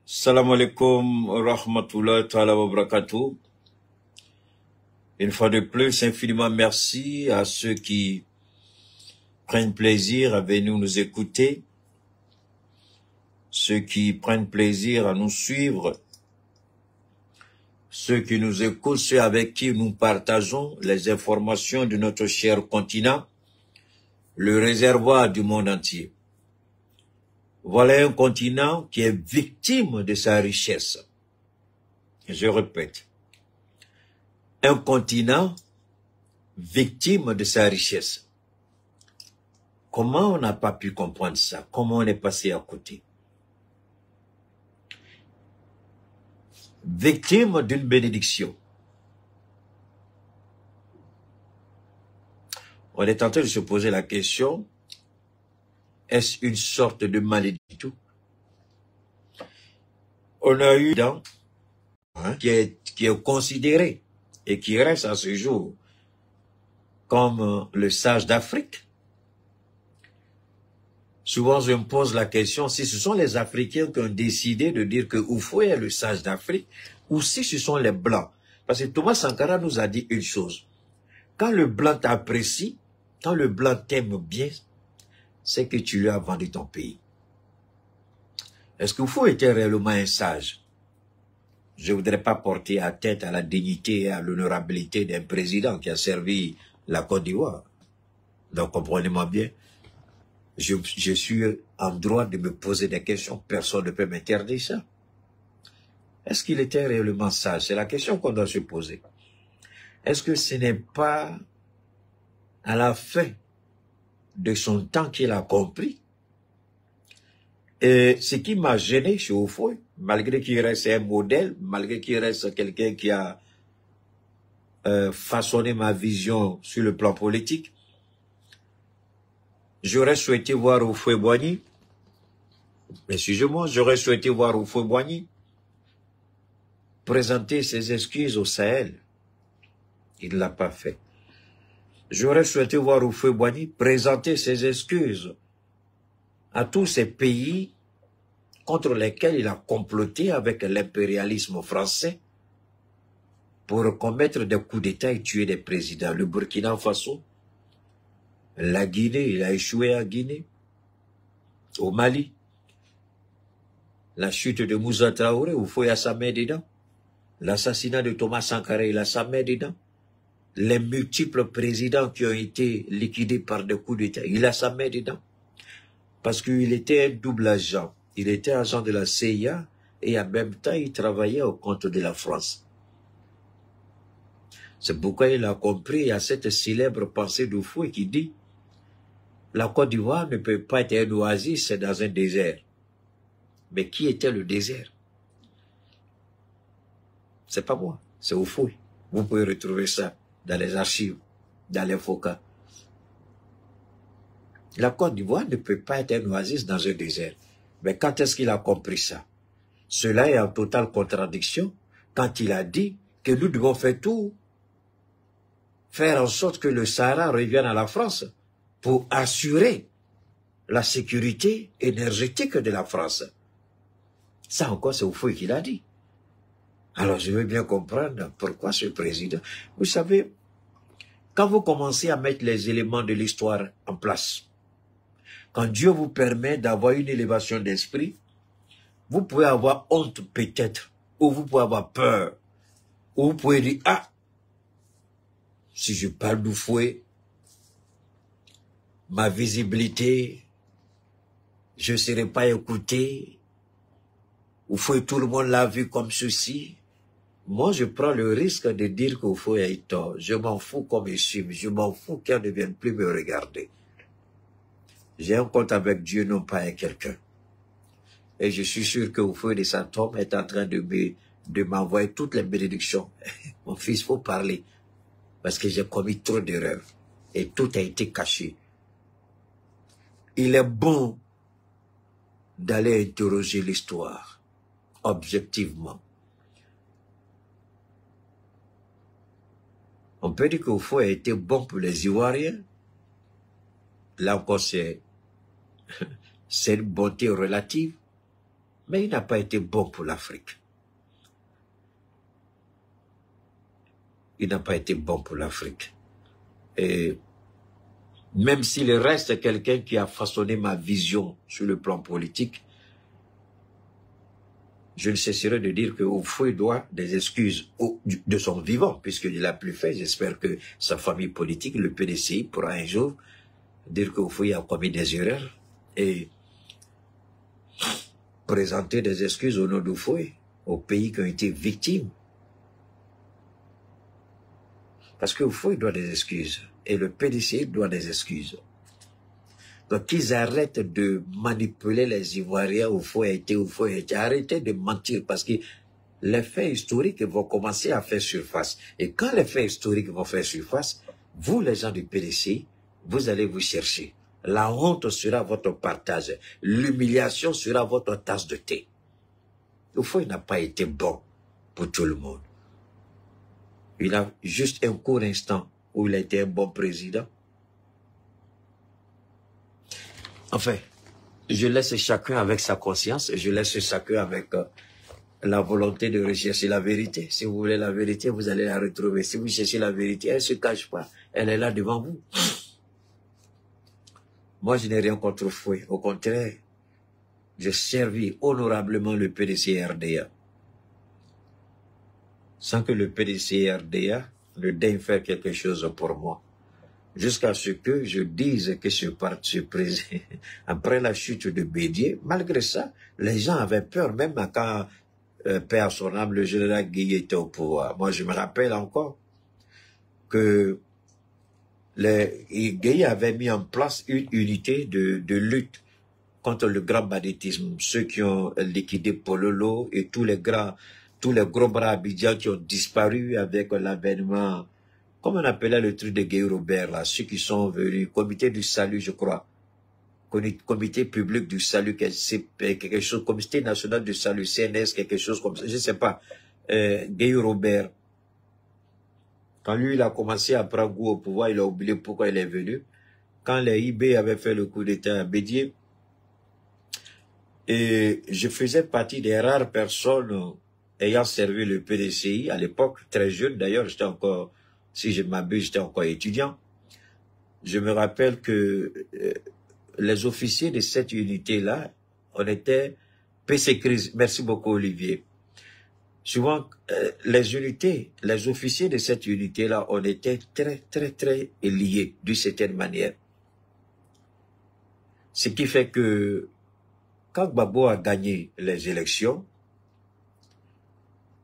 Salam alaikum rahmatullah ta'ala wa barakatuh. Une fois de plus, infiniment merci à ceux qui prennent plaisir à venir nous écouter, ceux qui prennent plaisir à nous suivre, ceux qui nous écoutent, ceux avec qui nous partageons les informations de notre cher continent, le réservoir du monde entier. Voilà un continent qui est victime de sa richesse. Je répète, un continent victime de sa richesse. Comment on n'a pas pu comprendre ça? Comment on est passé à côté? Victime d'une bénédiction. On est en train de se poser la question, est-ce une sorte de malédiction? On a eu dans qui est considéré et qui reste à ce jour comme le sage d'Afrique. Souvent, je me pose la question si ce sont les Africains qui ont décidé de dire que Houphouët est le sage d'Afrique ou si ce sont les Blancs. Parce que Thomas Sankara nous a dit une chose. Quand le Blanc t'apprécie, quand le Blanc t'aime bien, c'est que tu lui as vendu ton pays. Est-ce que Houphouët était réellement un sage? Je ne voudrais pas porter atteinte à la dignité et à l'honorabilité d'un président qui a servi la Côte d'Ivoire. Donc, comprenez-moi bien, je suis en droit de me poser des questions. Personne ne peut m'interdire ça. Est-ce qu'il était réellement sage? C'est la question qu'on doit se poser. Est-ce que ce n'est pas à la fin de son temps qu'il a compris? Et ce qui m'a gêné chez Houphouët, malgré qu'il reste un modèle, malgré qu'il reste quelqu'un qui a façonné ma vision sur le plan politique, j'aurais souhaité voir Houphouët-Boigny, excusez-moi, j'aurais souhaité voir Houphouët-Boigny présenter ses excuses au Sahel. Il ne l'a pas fait. J'aurais souhaité voir Houphouët-Boigny présenter ses excuses à tous ces pays contre lesquels il a comploté avec l'impérialisme français pour commettre des coups d'État et tuer des présidents. Le Burkina Faso, la Guinée, il a échoué à Guinée, au Mali, la chute de Moussa Traoré, Houphouët a sa main dedans, l'assassinat de Thomas Sankara, il a sa main dedans, les multiples présidents qui ont été liquidés par des coups d'État, il a sa main dedans. Parce qu'il était un double agent. Il était agent de la CIA et en même temps, il travaillait au compte de la France. C'est pourquoi il a compris, il y a cette célèbre pensée d'Houphouët qui dit la Côte d'Ivoire ne peut pas être un oasis dans un désert. Mais qui était le désert? C'est pas moi, c'est Houphouët. Vous pouvez retrouver ça dans les archives, dans les FOCA. La Côte d'Ivoire ne peut pas être un oasis dans un désert. Mais quand est-ce qu'il a compris ça? Cela est en totale contradiction quand il a dit que nous devons faire tout, faire en sorte que le Sahara revienne à la France pour assurer la sécurité énergétique de la France. Ça encore, c'est Houphouët qui l'a dit. Alors je veux bien comprendre pourquoi ce président... Vous savez, quand vous commencez à mettre les éléments de l'histoire en place, quand Dieu vous permet d'avoir une élévation d'esprit, vous pouvez avoir honte peut-être, ou vous pouvez avoir peur, ou vous pouvez dire, ah, si je parle d'Houphouët, ma visibilité, je ne serai pas écouté, Houphouët, tout le monde l'a vu comme ceci. Moi, je prends le risque de dire qu'Houphouët est tort. Je m'en fous qu'on me suive, je m'en fous qu'on ne vienne plus me regarder. J'ai un compte avec Dieu, non pas avec quelqu'un. Et je suis sûr que Houphouët de Santom est en train de m'envoyer toutes les bénédictions. Mon fils, il faut parler. Parce que j'ai commis trop d'erreurs. Et tout a été caché. Il est bon d'aller interroger l'histoire, objectivement. On peut dire que Houphouët a été bon pour les Ivoiriens. Là encore, c'est une bonté relative. Mais il n'a pas été bon pour l'Afrique. Il n'a pas été bon pour l'Afrique. Et même s'il reste quelqu'un qui a façonné ma vision sur le plan politique, je ne cesserai de dire qu'Houphouët doit des excuses de son vivant, puisqu'il l'a plus fait. J'espère que sa famille politique, le PDCI, pourra un jour dire qu'Houphouët a commis des erreurs et présenter des excuses au nom d'Houphouët aux pays qui ont été victimes. Parce que Houphouët doit des excuses et le PDCI doit des excuses. Donc qu'ils arrêtent de manipuler les Ivoiriens, Houphouët a été. Arrêtez de mentir parce que les faits historiques vont commencer à faire surface. Et quand les faits historiques vont faire surface, vous les gens du PDCI, vous allez vous chercher. La honte sera votre partage. L'humiliation sera votre tasse de thé. Houphouët n'a pas été bon pour tout le monde. Il a juste un court instant où il a été un bon président. Enfin, je laisse chacun avec sa conscience, je laisse chacun avec la volonté de rechercher la vérité. Si vous voulez la vérité, vous allez la retrouver. Si vous cherchez la vérité, elle ne se cache pas. Elle est là devant vous. Moi, je n'ai rien contre Houphouët. Au contraire, j'ai servi honorablement le PDC-RDA. Sans que le PDC-RDA ne daigne faire quelque chose pour moi. Jusqu'à ce que je dise que ce parti président, après la chute de Bédié, malgré ça, les gens avaient peur, même quand Père son âme, le général Guèye était au pouvoir. Moi, je me rappelle encore que Guèye avait mis en place une unité de lutte contre le grand banditisme. Ceux qui ont liquidé Pololo et tous les gros bras abidjans qui ont disparu avec l'avènement, comment on appelait le truc de Guèye Robert, là, ceux qui sont venus, comité du salut, je crois. Comité public du salut, quelque chose, comité national du salut, CNS, quelque chose comme ça, je ne sais pas. Guèye Robert. Quand lui, il a commencé à prendre goût au pouvoir, il a oublié pourquoi il est venu. Quand les IB avaient fait le coup d'État à Bédié, et je faisais partie des rares personnes ayant servi le PDCI à l'époque, très jeune d'ailleurs, j'étais encore, si je m'abuse, j'étais encore étudiant. Je me rappelle que les officiers de cette unité-là, on était PC Crise. Merci beaucoup Olivier. Souvent, les officiers de cette unité-là, on était très liés d'une certaine manière. Ce qui fait que quand Gbagbo a gagné les élections,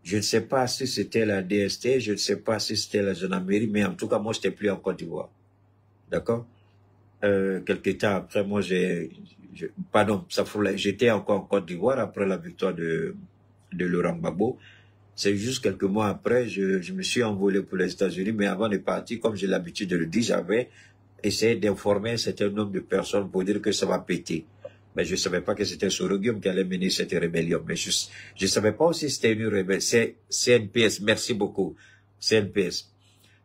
je ne sais pas si c'était la DST, je ne sais pas si c'était la gendarmerie, mais en tout cas, moi, je n'étais plus en Côte d'Ivoire. D'accord? Quelque temps après, moi, j'étais encore en Côte d'Ivoire après la victoire de Laurent Gbagbo. C'est juste quelques mois après, je me suis envolé pour les États-Unis, mais avant de partir, comme j'ai l'habitude de le dire, j'avais essayé d'informer un certain nombre de personnes pour dire que ça va péter. Mais je ne savais pas que c'était Sorogium qui allait mener cette rébellion. Mais je ne savais pas aussi si c'était une rébellion. C'est CNPS, merci beaucoup. CNPS.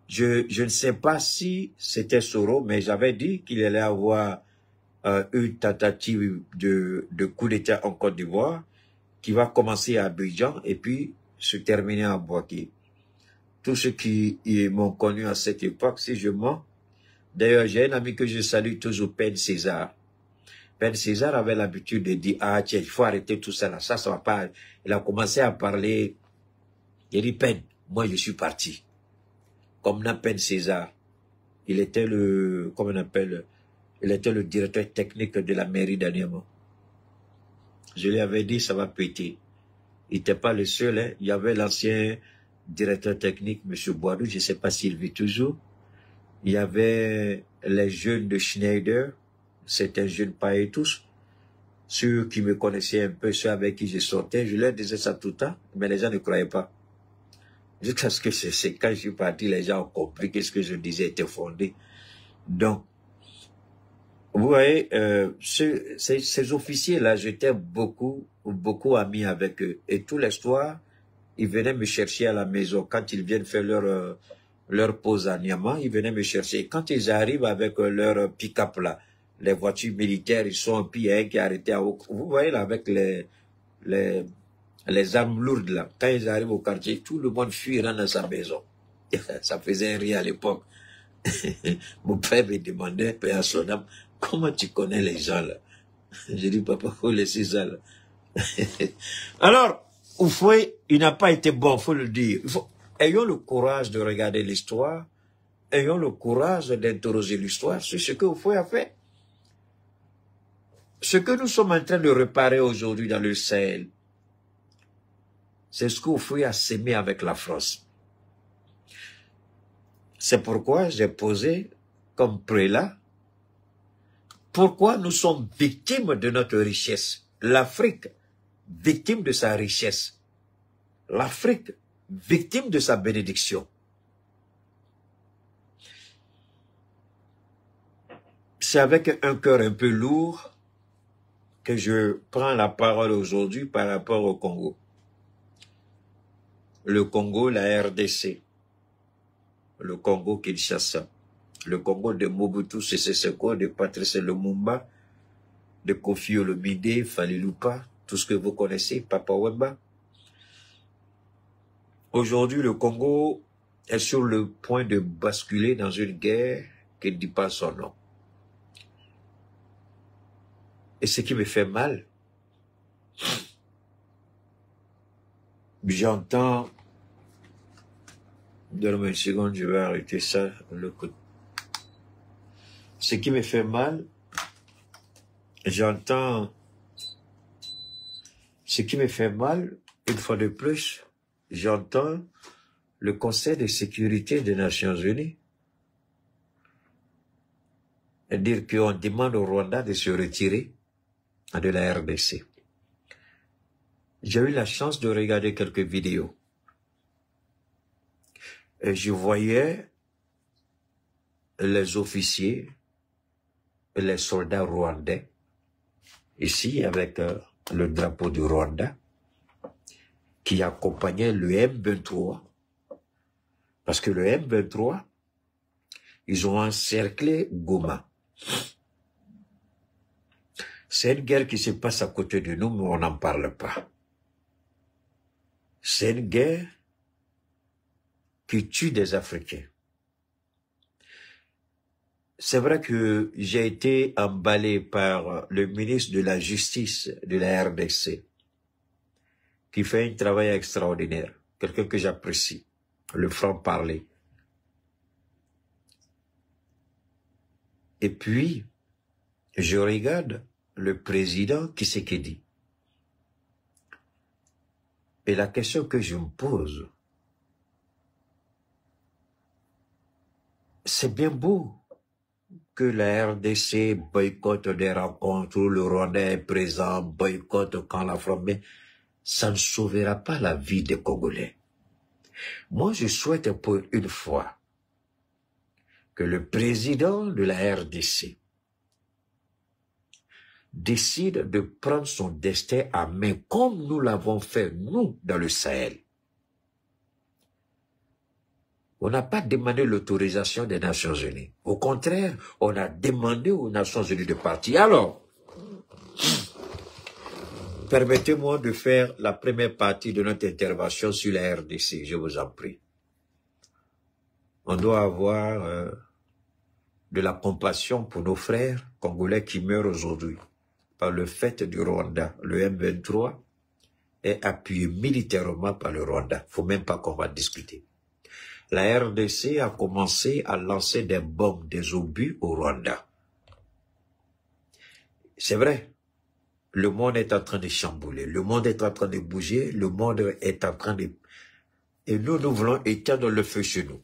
Je ne sais pas si c'était Soro, mais j'avais dit qu'il allait avoir une tentative de coup d'État en Côte d'Ivoire qui va commencer à Abidjan et puis se terminer à Bouaké. Tous ceux qui m'ont connu à cette époque, si je mens, d'ailleurs j'ai un ami que je salue toujours, Pen César. Pen César avait l'habitude de dire, ah tiens, il faut arrêter tout ça là, ça va pas. Il a commencé à parler, il dit, Pen, moi je suis parti. Comme n'a Pen César, il était comment on appelle, il était le directeur technique de la mairie d'Aniamou. Je lui avais dit, ça va péter. Il n'était pas le seul, hein. Il y avait l'ancien directeur technique, M. Boadou, je ne sais pas s'il vit toujours. Il y avait les jeunes de Schneider, certains jeunes pas et tous, ceux qui me connaissaient un peu, ceux avec qui je sortais, je leur disais ça tout le temps, mais les gens ne croyaient pas. Jusqu'à ce que c'est quand je suis parti, les gens ont compris que ce que je disais était fondé. Donc, vous voyez, ces officiers-là, j'étais beaucoup ami avec eux. Et tous les soirs, ils venaient me chercher à la maison. Quand ils viennent faire leur pause à Niamey, ils venaient me chercher. Et quand ils arrivent avec leur pick-up là, les voitures militaires, ils sont un pied qui est arrêté à... Vous voyez là, avec les armes lourdes là. Quand ils arrivent au quartier, tout le monde fuit rentre dans sa maison. Ça faisait rire à l'époque. Mon père me demandait, père à son âme, comment tu connais les gens là? J'ai dit, papa, faut laisser ça là. Alors, Houphouët, il n'a pas été bon, faut le dire. Ayons le courage de regarder l'histoire, ayons le courage d'interroger l'histoire sur ce que Houphouët a fait. Ce que nous sommes en train de réparer aujourd'hui dans le Sahel, c'est ce qu'Houphouët a sémé avec la France. C'est pourquoi j'ai posé comme prélat, pourquoi nous sommes victimes de notre richesse. L'Afrique, victime de sa richesse. L'Afrique, victime de sa bénédiction. C'est avec un cœur un peu lourd que je prends la parole aujourd'hui par rapport au Congo. Le Congo, la RDC. Le Congo Kinshasa. Le Congo de Mobutu Sese Seko, de Patrice Lumumba, de Kofi Olomide, Fally Ipupa, tout ce que vous connaissez, Papa Wemba. Aujourd'hui, le Congo est sur le point de basculer dans une guerre qui ne dit pas son nom. Et ce qui me fait mal, j'entends, donne-moi une seconde, je vais arrêter ça, le coup. Ce qui me fait mal, j'entends, ce qui me fait mal, une fois de plus, j'entends le Conseil de sécurité des Nations Unies dire qu'on demande au Rwanda de se retirer de la RDC. J'ai eu la chance de regarder quelques vidéos. Et je voyais les officiers, les soldats rwandais, ici avec le drapeau du Rwanda, qui accompagnait le M23. Parce que le M23, ils ont encerclé Goma. C'est une guerre qui se passe à côté de nous, mais on n'en parle pas. C'est une guerre qui tue des Africains. C'est vrai que j'ai été emballé par le ministre de la Justice de la RDC, qui fait un travail extraordinaire, quelqu'un que j'apprécie, le franc-parler. Et puis, je regarde le président Tshisekedi. Et la question que je me pose, c'est bien beau que la RDC boycotte des rencontres où le Rwandais est présent, boycotte quand la France, mais ça ne sauvera pas la vie des Congolais. Moi, je souhaite pour une fois que le président de la RDC décide de prendre son destin à main, comme nous l'avons fait, nous, dans le Sahel. On n'a pas demandé l'autorisation des Nations Unies. Au contraire, on a demandé aux Nations Unies de partir. Alors, permettez-moi de faire la première partie de notre intervention sur la RDC, je vous en prie. On doit avoir de la compassion pour nos frères congolais qui meurent aujourd'hui par le fait du Rwanda. Le M23 est appuyé militairement par le Rwanda. Il ne faut même pas qu'on va discuter. La RDC a commencé à lancer des bombes, des obus au Rwanda. C'est vrai, le monde est en train de chambouler, le monde est en train de bouger, le monde est en train de... Et nous voulons éteindre le feu chez nous.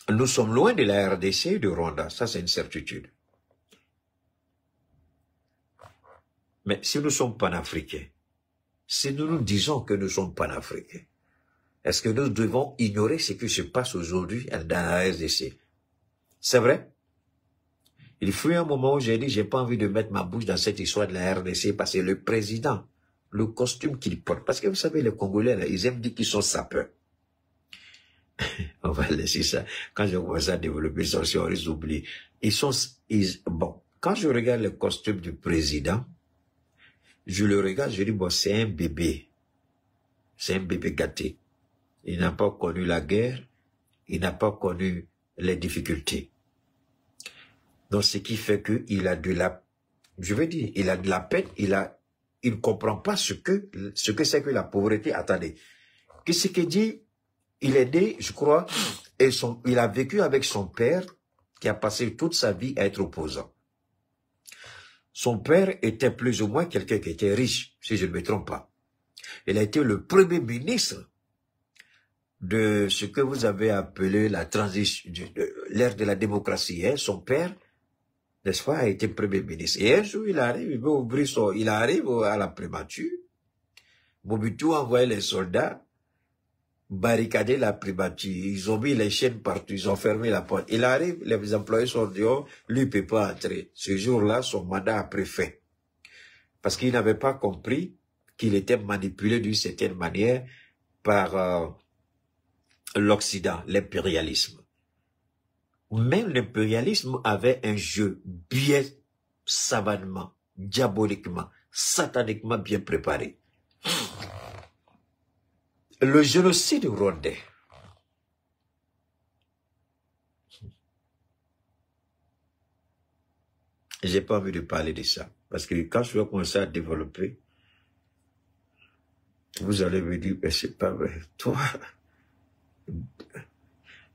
Nous sommes loin de la RDC et du Rwanda, ça c'est une certitude. Mais si nous sommes panafricains, si nous nous disons que nous sommes panafricains, est-ce que nous devons ignorer ce qui se passe aujourd'hui dans la RDC? C'est vrai. Il fut un moment où j'ai dit, j'ai pas envie de mettre ma bouche dans cette histoire de la RDC parce que le président, le costume qu'il porte, parce que vous savez, les Congolais, là, ils aiment dire qu'ils sont sapeurs. On va laisser ça. Quand je vois ça développer ça, on risque d'oublier. Bon, quand je regarde le costume du président, Je le regarde, je dis, bon, c'est un bébé. C'est un bébé gâté. Il n'a pas connu la guerre, il n'a pas connu les difficultés. Donc, ce qui fait qu'il a de la, je veux dire, il a de la peine, il ne comprend pas ce que c'est que la pauvreté. Attendez. Qu'est-ce qu'il dit? Il est né, je crois, et il a vécu avec son père, qui a passé toute sa vie à être opposant. Son père était plus ou moins quelqu'un qui était riche, si je ne me trompe pas. Il a été le premier ministre de ce que vous avez appelé la transition, l'ère de la démocratie. Hein. Son père, n'est-ce pas, a été premier ministre. Et un jour, il arrive, il veut ouvrir il arrive à la primature. Mobutu a envoyé les soldats barricader la primature. Ils ont mis les chaînes partout, ils ont fermé la porte. Il arrive, les employés sont dehors, lui ne peut pas entrer. Ce jour-là, son mandat a pris fin. Parce qu'il n'avait pas compris qu'il était manipulé d'une certaine manière par l'Occident, l'impérialisme. Même l'impérialisme avait un jeu bien savamment, diaboliquement, sataniquement bien préparé. Le génocide rwandais. J'ai pas envie de parler de ça. Parce que quand je vais commencer à développer, vous allez me dire, c'est pas vrai. Toi,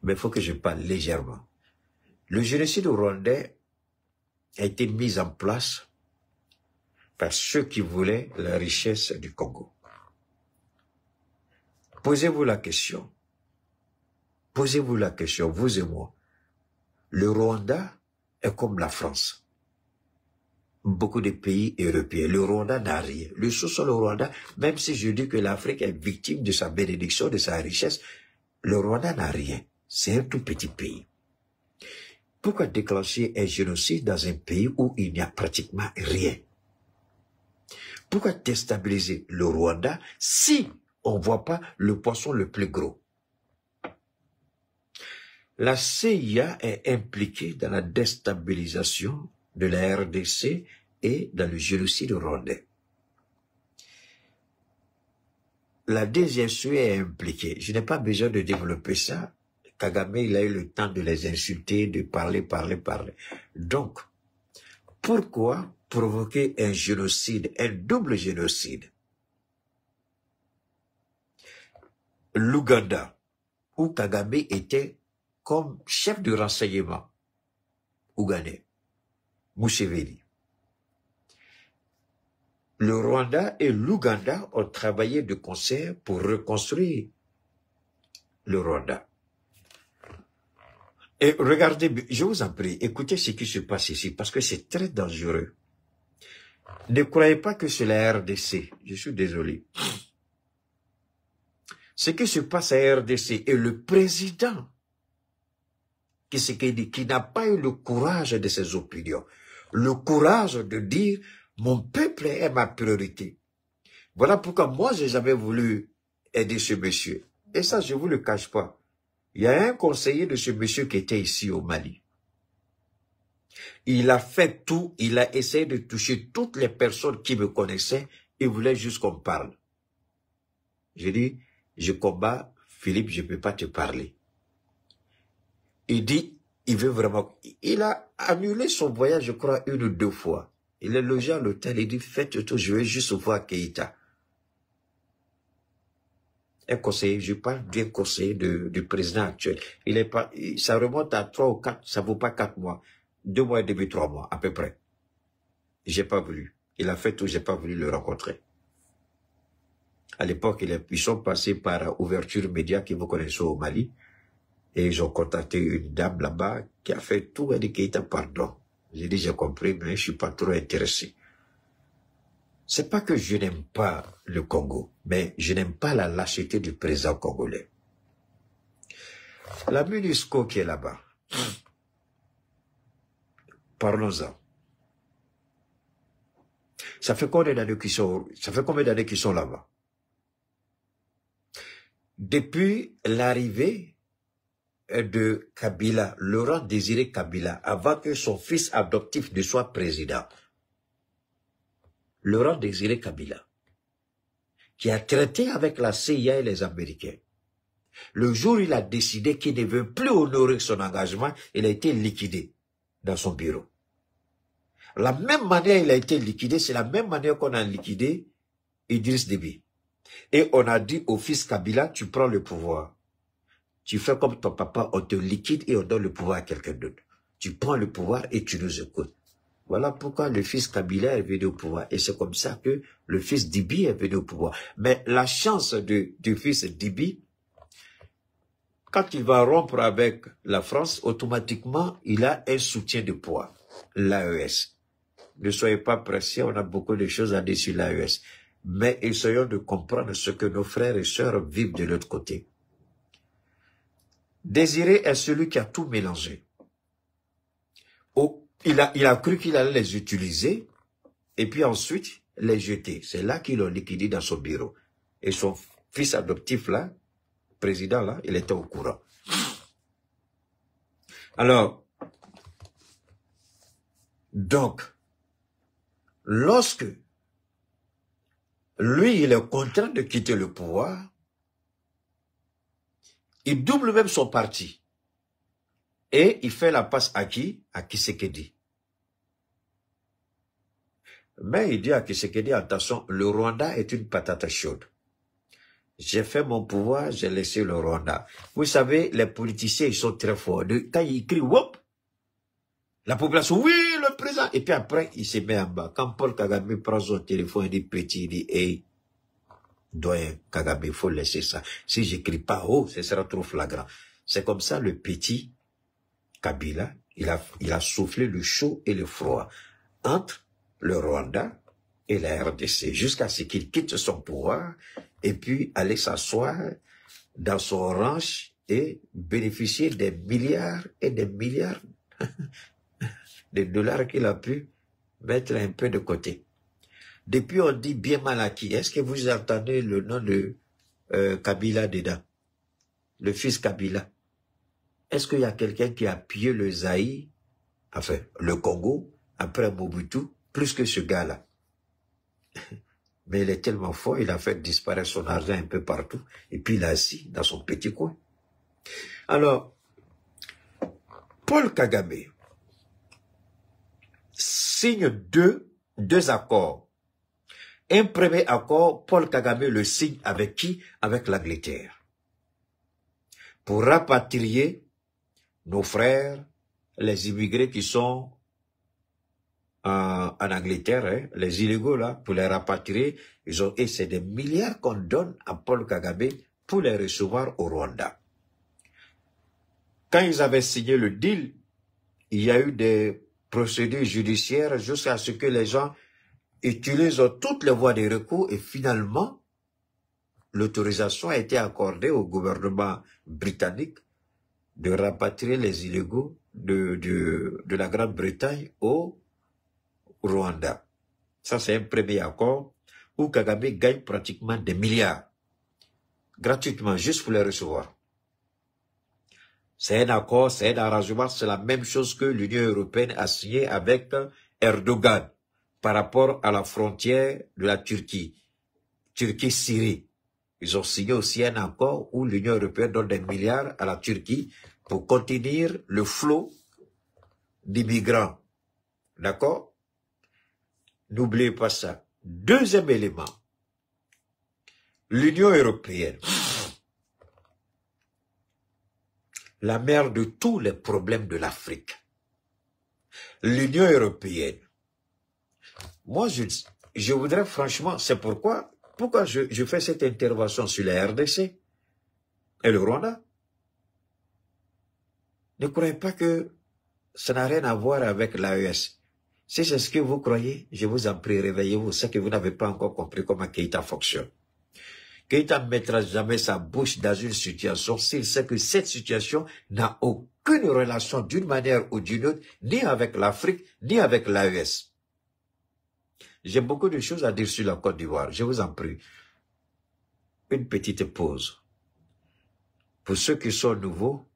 mais il faut que je parle légèrement. Le génocide rwandais a été mis en place par ceux qui voulaient la richesse du Congo. Posez-vous la question. Posez-vous la question, vous et moi. Le Rwanda est comme la France. Beaucoup de pays européens. Le Rwanda n'a rien. Le sous-sol au Rwanda, même si je dis que l'Afrique est victime de sa bénédiction, de sa richesse, le Rwanda n'a rien. C'est un tout petit pays. Pourquoi déclencher un génocide dans un pays où il n'y a pratiquement rien? Pourquoi déstabiliser le Rwanda si on ne voit pas le poisson le plus gros? La CIA est impliquée dans la déstabilisation de la RDC et dans le génocide rwandais. La DGSE est impliquée. Je n'ai pas besoin de développer ça. Kagame, il a eu le temps de les insulter, de parler. Donc, pourquoi provoquer un génocide, un double génocide? L'Ouganda, où Kagame était comme chef de renseignement ougandais, Museveni. Le Rwanda et l'Ouganda ont travaillé de concert pour reconstruire le Rwanda. Et regardez, je vous en prie, écoutez ce qui se passe ici, parce que c'est très dangereux. Ne croyez pas que c'est la RDC, je suis désolé. Ce qui se passe à RDC et le président qui n'a pas eu le courage de ses opinions, le courage de dire « mon peuple est ma priorité ». Voilà pourquoi moi, j'ai jamais voulu aider ce monsieur. Et ça, je ne vous le cache pas. Il y a un conseiller de ce monsieur qui était ici au Mali. Il a fait tout, il a essayé de toucher toutes les personnes qui me connaissaient et voulait juste qu'on parle. J'ai dit, je combats, Philippe, je ne peux pas te parler. Il dit, il veut vraiment... Il a annulé son voyage, je crois, 1 ou 2 fois. Il est logé à l'hôtel, il dit, faites tout, je vais juste voir Keïta. Un conseiller, je parle d'un conseiller du président actuel. Il est pas, ça remonte à 3 ou 4, ça vaut pas 4 mois. 2 mois et demi, 3 mois, à peu près. J'ai pas voulu. Il a fait tout, j'ai pas voulu le rencontrer. À l'époque, ils sont passés par Ouverture Média, qui vous connaissez au Mali. Et ils ont contacté une dame là-bas qui a fait tout. Elle dit Keïta, pardon. J'ai dit, j'ai compris, mais je suis pas trop intéressé. C'est pas que je n'aime pas le Congo, mais je n'aime pas la lâcheté du président congolais. La MONUSCO qui est là-bas, parlons-en. Ça fait combien d'années qu'ils sont là-bas? Depuis l'arrivée de Kabila, Laurent Désiré Kabila, avant que son fils adoptif ne soit président, Laurent Désiré Kabila, qui a traité avec la CIA et les Américains. Le jour où il a décidé qu'il ne veut plus honorer son engagement, il a été liquidé dans son bureau. La même manière il a été liquidé, c'est la même manière qu'on a liquidé Idriss Déby. Et on a dit au fils Kabila, tu prends le pouvoir. Tu fais comme ton papa, on te liquide et on donne le pouvoir à quelqu'un d'autre. Tu prends le pouvoir et tu nous écoutes. Voilà pourquoi le fils Kabila est venu au pouvoir. Et c'est comme ça que le fils Déby est venu au pouvoir. Mais la chance du fils Déby, quand il va rompre avec la France, automatiquement, il a un soutien de poids, l'AES. Ne soyez pas pressés, on a beaucoup de choses à dire sur l'AES. Mais essayons de comprendre ce que nos frères et sœurs vivent de l'autre côté. Désiré est celui qui a tout mélangé. Il a cru qu'il allait les utiliser et puis ensuite les jeter. C'est là qu'ils l'ont liquidé dans son bureau. Et son fils adoptif là, président là, il était au courant. Alors, donc, lorsque lui, il est contraint de quitter le pouvoir, il double même son parti. Et il fait la passe à qui? À Tshisekedi. Mais il dit à Tshisekedi, attention, le Rwanda est une patate chaude. J'ai fait mon pouvoir, j'ai laissé le Rwanda. Vous savez, les politiciens, ils sont très forts. Quand ils crient, whoop, la population, oui, le président. Et puis après, il se met en bas. Quand Paul Kagame prend son téléphone, il dit petit, il dit, hey, doyen Kagame, il faut laisser ça. Si j'écris pas haut, ce sera trop flagrant. C'est comme ça, le petit Kabila, il a soufflé le chaud et le froid entre le Rwanda et la RDC, jusqu'à ce qu'il quitte son pouvoir et puis aller s'asseoir dans son ranch et bénéficier des milliards et des milliards de dollars qu'il a pu mettre un peu de côté. Depuis, on dit bien mal acquis. Est-ce que vous entendez le nom de Kabila dedans? Le fils Kabila. Est-ce qu'il y a quelqu'un qui a pillé le Zaïre, enfin, le Congo, après Mobutu, plus que ce gars-là? Mais il est tellement fort, il a fait disparaître son argent un peu partout, et puis il est assis dans son petit coin. Alors, Paul Kagame signe deux accords. Un premier accord, Paul Kagame le signe avec qui? Avec l'Angleterre. Pour rapatrier nos frères, les immigrés qui sont en Angleterre, hein, les illégaux là, pour les rapatrier, et c'est des milliards qu'on donne à Paul Kagame pour les recevoir au Rwanda. Quand ils avaient signé le deal, il y a eu des procédures judiciaires jusqu'à ce que les gens utilisent toutes les voies de recours et finalement, l'autorisation a été accordée au gouvernement britannique de rapatrier les illégaux de la Grande-Bretagne au Rwanda. Ça, c'est un premier accord où Kagame gagne pratiquement des milliards gratuitement, juste pour les recevoir. C'est un accord, c'est un arrangement, c'est la même chose que l'Union européenne a signé avec Erdogan par rapport à la frontière de la Turquie, Turquie-Syrie. Ils ont signé aussi un accord où l'Union européenne donne des milliards à la Turquie pour contenir le flot d'immigrants. D'accord? N'oubliez pas ça. Deuxième élément, l'Union européenne, la mère de tous les problèmes de l'Afrique. L'Union européenne. Moi, je voudrais franchement, c'est pourquoi je fais cette intervention sur la RDC et le Rwanda. Ne croyez pas que ça n'a rien à voir avec l'AES. Si c'est ce que vous croyez, je vous en prie, réveillez-vous. C'est que vous n'avez pas encore compris comment Keïta fonctionne. Keïta ne mettra jamais sa bouche dans une situation s'il sait que cette situation n'a aucune relation d'une manière ou d'une autre, ni avec l'Afrique, ni avec l'AES. J'ai beaucoup de choses à dire sur la Côte d'Ivoire. Je vous en prie. Une petite pause. Pour ceux qui sont nouveaux,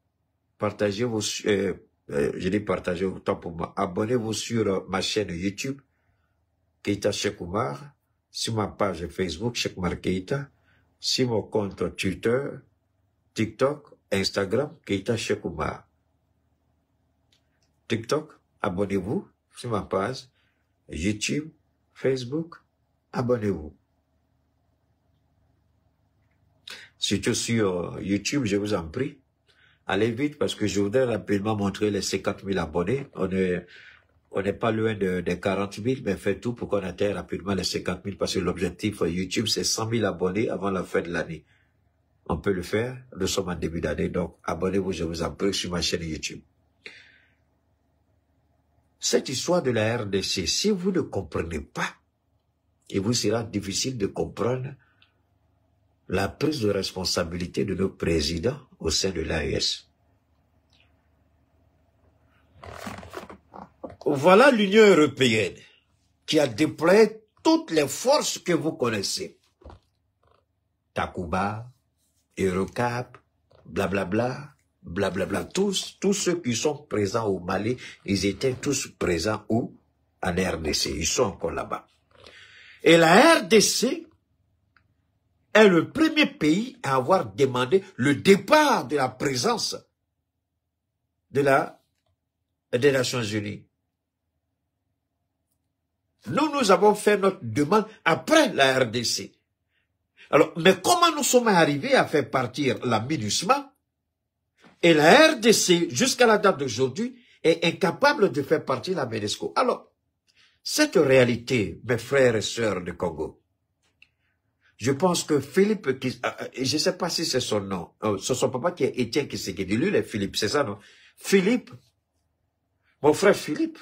partagez vos... je dis partagez autant pour moi. Abonnez-vous sur ma chaîne YouTube. Keita Cheikh Oumar, sur ma page Facebook, Cheikh Oumar Keita, sur mon compte Twitter, TikTok, Instagram, Keita Cheikh Oumar. TikTok, abonnez-vous sur ma page, YouTube, Facebook, abonnez-vous. Surtout sur YouTube, je vous en prie. Allez vite parce que je voudrais rapidement montrer les 50 000 abonnés. On n'est pas loin des 40 000, mais faites tout pour qu'on atteigne rapidement les 50 000 parce que l'objectif YouTube, c'est 100 000 abonnés avant la fin de l'année. On peut le faire. Nous sommes en début d'année, donc abonnez-vous, je vous en prie, sur ma chaîne YouTube. Cette histoire de la RDC, si vous ne comprenez pas, il vous sera difficile de comprendre la prise de responsabilité de nos présidents au sein de l'AES. Voilà l'Union européenne qui a déployé toutes les forces que vous connaissez. Takuba, Eurocap, blablabla, blablabla. Tous ceux qui sont présents au Mali, ils étaient tous présents où? En RDC. Ils sont encore là-bas. Et la RDC est le premier pays à avoir demandé le départ de la présence des Nations Unies. Nous avons fait notre demande après la RDC. Alors, mais comment nous sommes arrivés à faire partir la MINUSMA et la RDC, jusqu'à la date d'aujourd'hui, est incapable de faire partir la MONUSCO? Alors, cette réalité, mes frères et sœurs du Congo, je pense que Philippe, je ne sais pas si c'est son nom, c'est son papa qui est Étienne Tshisekedi, lui, il est Philippe, c'est ça, non? Philippe, mon frère Philippe,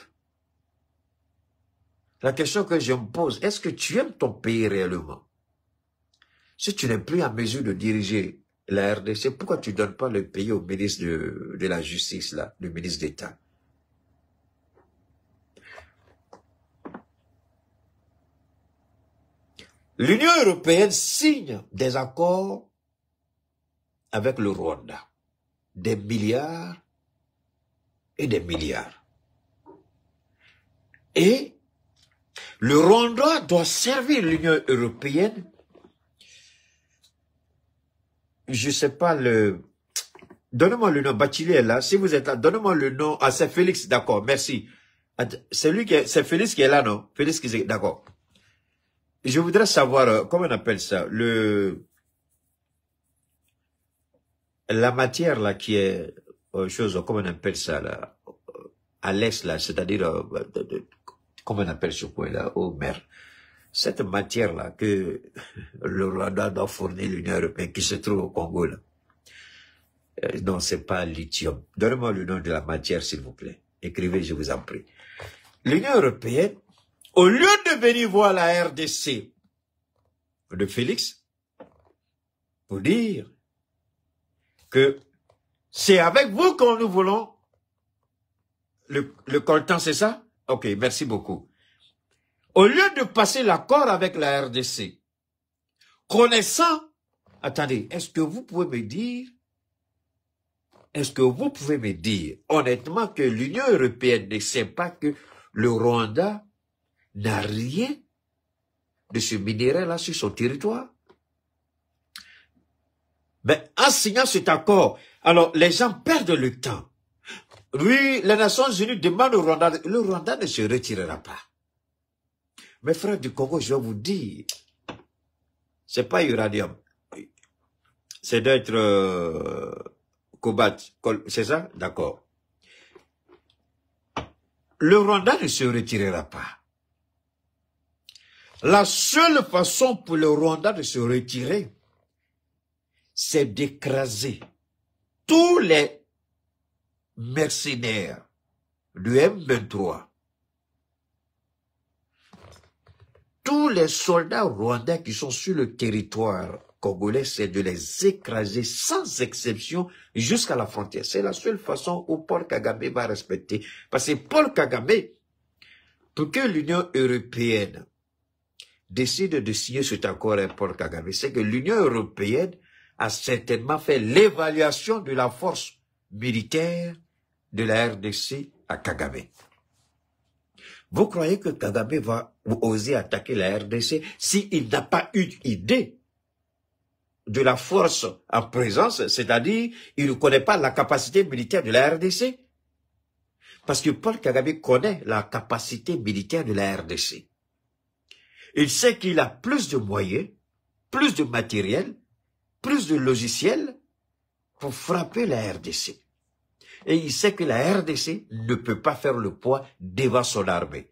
la question que je me pose, est-ce que tu aimes ton pays réellement? Si tu n'es plus en mesure de diriger la RDC, pourquoi tu ne donnes pas le pays au ministre de la Justice, là, le ministre d'État? L'Union européenne signe des accords avec le Rwanda. Des milliards et des milliards. Et le Rwanda doit servir l'Union européenne. Je sais pas donnez-moi le nom. Bachili est là. Si vous êtes là, donnez-moi le nom. Ah, c'est Félix, d'accord, merci. C'est Félix qui est là, non? Félix qui est, d'accord. Je voudrais savoir, comment on appelle ça, la matière, là, qui est, comment on appelle ça, là, à l'est, là, c'est-à-dire, comment on appelle ce point, là, oh merde. Cette matière-là que le Rwanda doit fournir l'Union européenne qui se trouve au Congo, là. Non, c'est pas lithium. Donnez-moi le nom de la matière, s'il vous plaît. Écrivez, je vous en prie. L'Union européenne, au lieu de venir voir la RDC de Félix, pour dire que c'est avec vous que nous voulons le coltan, c'est ça? Ok, merci beaucoup. Au lieu de passer l'accord avec la RDC, connaissant, attendez, est-ce que vous pouvez me dire honnêtement que l'Union européenne ne sait pas que le Rwanda n'a rien de ce minéral-là sur son territoire? Mais en signant cet accord, alors les gens perdent le temps. Oui, les Nations Unies demandent au Rwanda, le Rwanda ne se retirera pas. Mes frères du Congo, je vais vous dire, c'est pas uranium. C'est d'être cobalt, c'est ça? D'accord. Le Rwanda ne se retirera pas. La seule façon pour le Rwanda de se retirer, c'est d'écraser tous les mercenaires du M23. Tous les soldats rwandais qui sont sur le territoire congolais, c'est de les écraser sans exception jusqu'à la frontière. C'est la seule façon où Paul Kagame va respecter. Parce que Paul Kagame, pour que l'Union européenne décide de signer cet accord avec Paul Kagame, c'est que l'Union européenne a certainement fait l'évaluation de la force militaire de la RDC à Kagame. Vous croyez que Kagame va oser attaquer la RDC s'il n'a pas une idée de la force en présence, c'est-à-dire il ne connaît pas la capacité militaire de la RDC? Parce que Paul Kagame connaît la capacité militaire de la RDC. Il sait qu'il a plus de moyens, plus de matériel, plus de logiciels pour frapper la RDC. Et il sait que la RDC ne peut pas faire le poids devant son armée.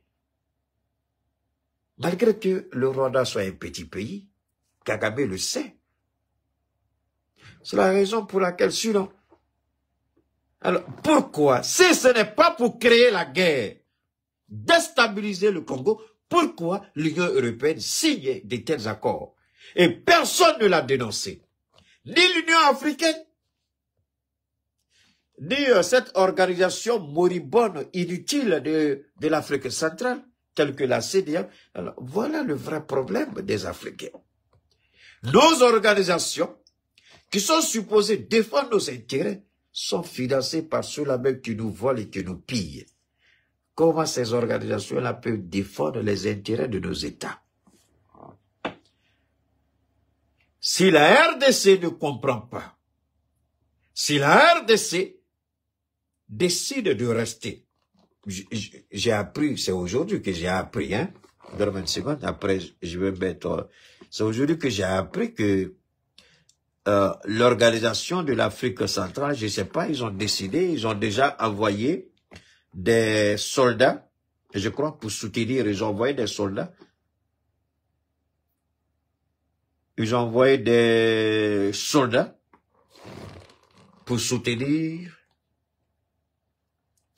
Malgré que le Rwanda soit un petit pays, Kagame le sait. C'est la raison pour laquelle, sinon, alors pourquoi, si ce n'est pas pour créer la guerre, déstabiliser le Congo, pourquoi l'Union européenne signe de tels accords? Et personne ne l'a dénoncé. Ni l'Union africaine, ni cette organisation moribonde, inutile de l'Afrique centrale, telle que la CEDEAO. Alors, voilà le vrai problème des Africains. Nos organisations, qui sont supposées défendre nos intérêts, sont financées par ceux-là même qui nous volent et qui nous pillent. Comment ces organisations-là peuvent défendre les intérêts de nos États? Si la RDC ne comprend pas, si la RDC décide de rester, j'ai appris, c'est aujourd'hui que j'ai appris, hein, dans 20 secondes, après je vais mettre, c'est aujourd'hui que j'ai appris que l'organisation de l'Afrique centrale, je ne sais pas, ils ont décidé, ils ont déjà envoyé des soldats, je crois pour soutenir, ils ont envoyé des soldats, ils ont envoyé des soldats pour soutenir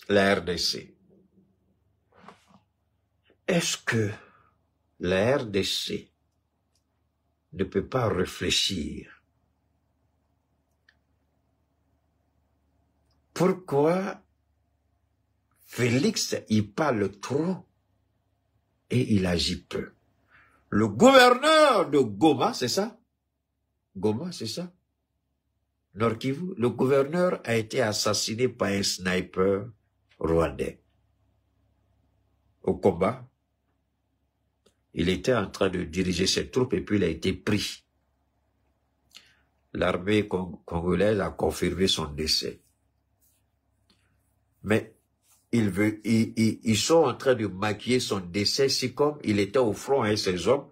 la RDC. Est-ce que la RDC ne peut pas réfléchir? Pourquoi Félix, il parle trop et il agit peu? Le gouverneur de Goma, c'est ça? Goma, c'est ça? Nord Kivu, le gouverneur a été assassiné par un sniper rwandais. Au combat, il était en train de diriger ses troupes et puis il a été pris. L'armée congolaise a confirmé son décès. Mais ils sont en train de maquiller son décès si comme il était au front avec ses hommes,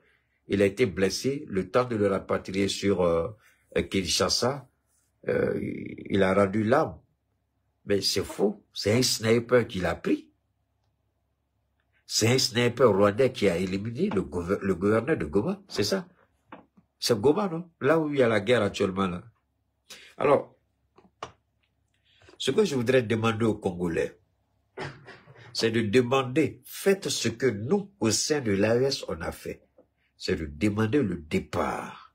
il a été blessé, le temps de le rapatrier sur Kinshasa, il a rendu l'âme. Mais c'est faux, c'est un sniper qui l'a pris. C'est un sniper rwandais qui a éliminé le gouverneur de Goma, c'est ça? C'est Goma, non? Là où il y a la guerre actuellement, là. Alors, ce que je voudrais demander aux Congolais, c'est de demander, faites ce que nous, au sein de l'AES, on a fait. C'est de demander le départ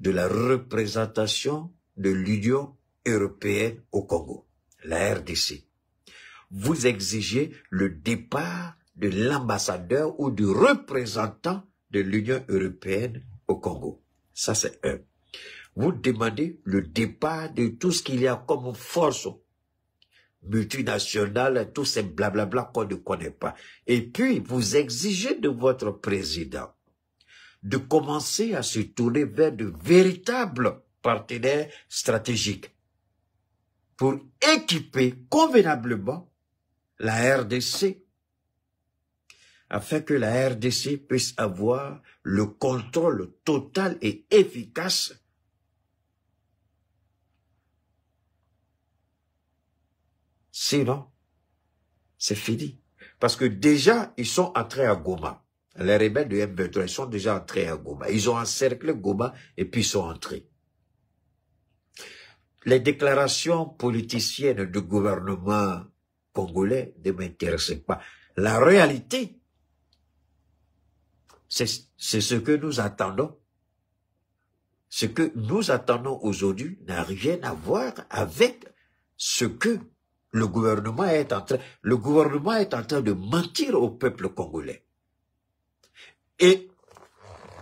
de la représentation de l'Union européenne au Congo, la RDC. Vous exigez le départ de l'ambassadeur ou du représentant de l'Union européenne au Congo. Ça, c'est un. Vous demandez le départ de tout ce qu'il y a comme force multinationale, tous ces blablabla qu'on ne connaît pas. Et puis, vous exigez de votre président de commencer à se tourner vers de véritables partenaires stratégiques pour équiper convenablement la RDC, afin que la RDC puisse avoir le contrôle total et efficace sinon, c'est fini. Parce que déjà, ils sont entrés à Goma. Les rebelles de M23, ils sont déjà entrés à Goma. Ils ont encerclé Goma et puis ils sont entrés. Les déclarations politiciennes du gouvernement congolais ne m'intéressent pas. La réalité, c'est ce que nous attendons. Ce que nous attendons aujourd'hui n'a rien à voir avec ce que le gouvernement est en train de mentir au peuple congolais. Et,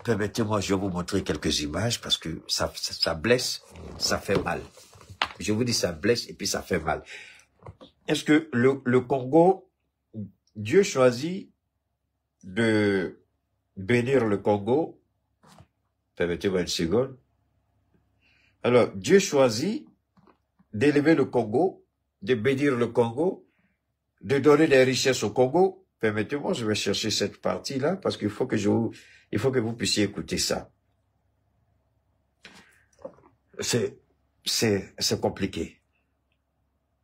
permettez-moi, je vais vous montrer quelques images parce que ça blesse, ça fait mal. Je vous dis ça blesse et puis ça fait mal. Est-ce que le Congo Dieu choisit de bénir le Congo. Permettez-moi une seconde. Alors, Dieu choisit d'élever le Congo, de bénir le Congo, de donner des richesses au Congo. Permettez-moi, je vais chercher cette partie-là parce qu'il faut que vous puissiez écouter ça. C'est compliqué.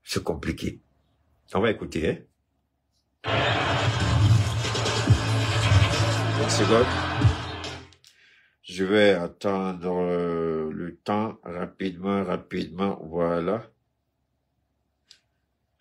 C'est compliqué. On va écouter, hein. Une seconde. Je vais attendre le temps rapidement, voilà.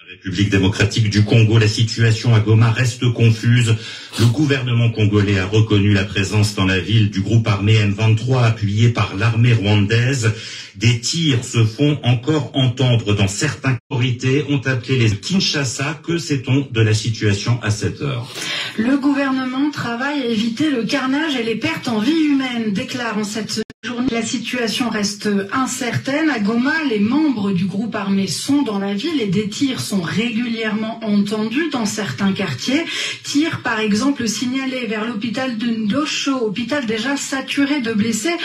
République démocratique du Congo, la situation à Goma reste confuse. Le gouvernement congolais a reconnu la présence dans la ville du groupe armé M23 appuyé par l'armée rwandaise. Des tirs se font encore entendre dans certaines autorités ont appelé les Kinshasa. Que sait-on de la situation à cette heure? Le gouvernement travaille à éviter le carnage et les pertes en vie humaine, déclare en cette journée. La situation reste incertaine. À Goma, les membres du groupe armé sont dans la ville et des tirs sont régulièrement entendus dans certains quartiers. Tirs, par exemple, signalés vers l'hôpital de Ndosho, hôpital déjà saturé de blessés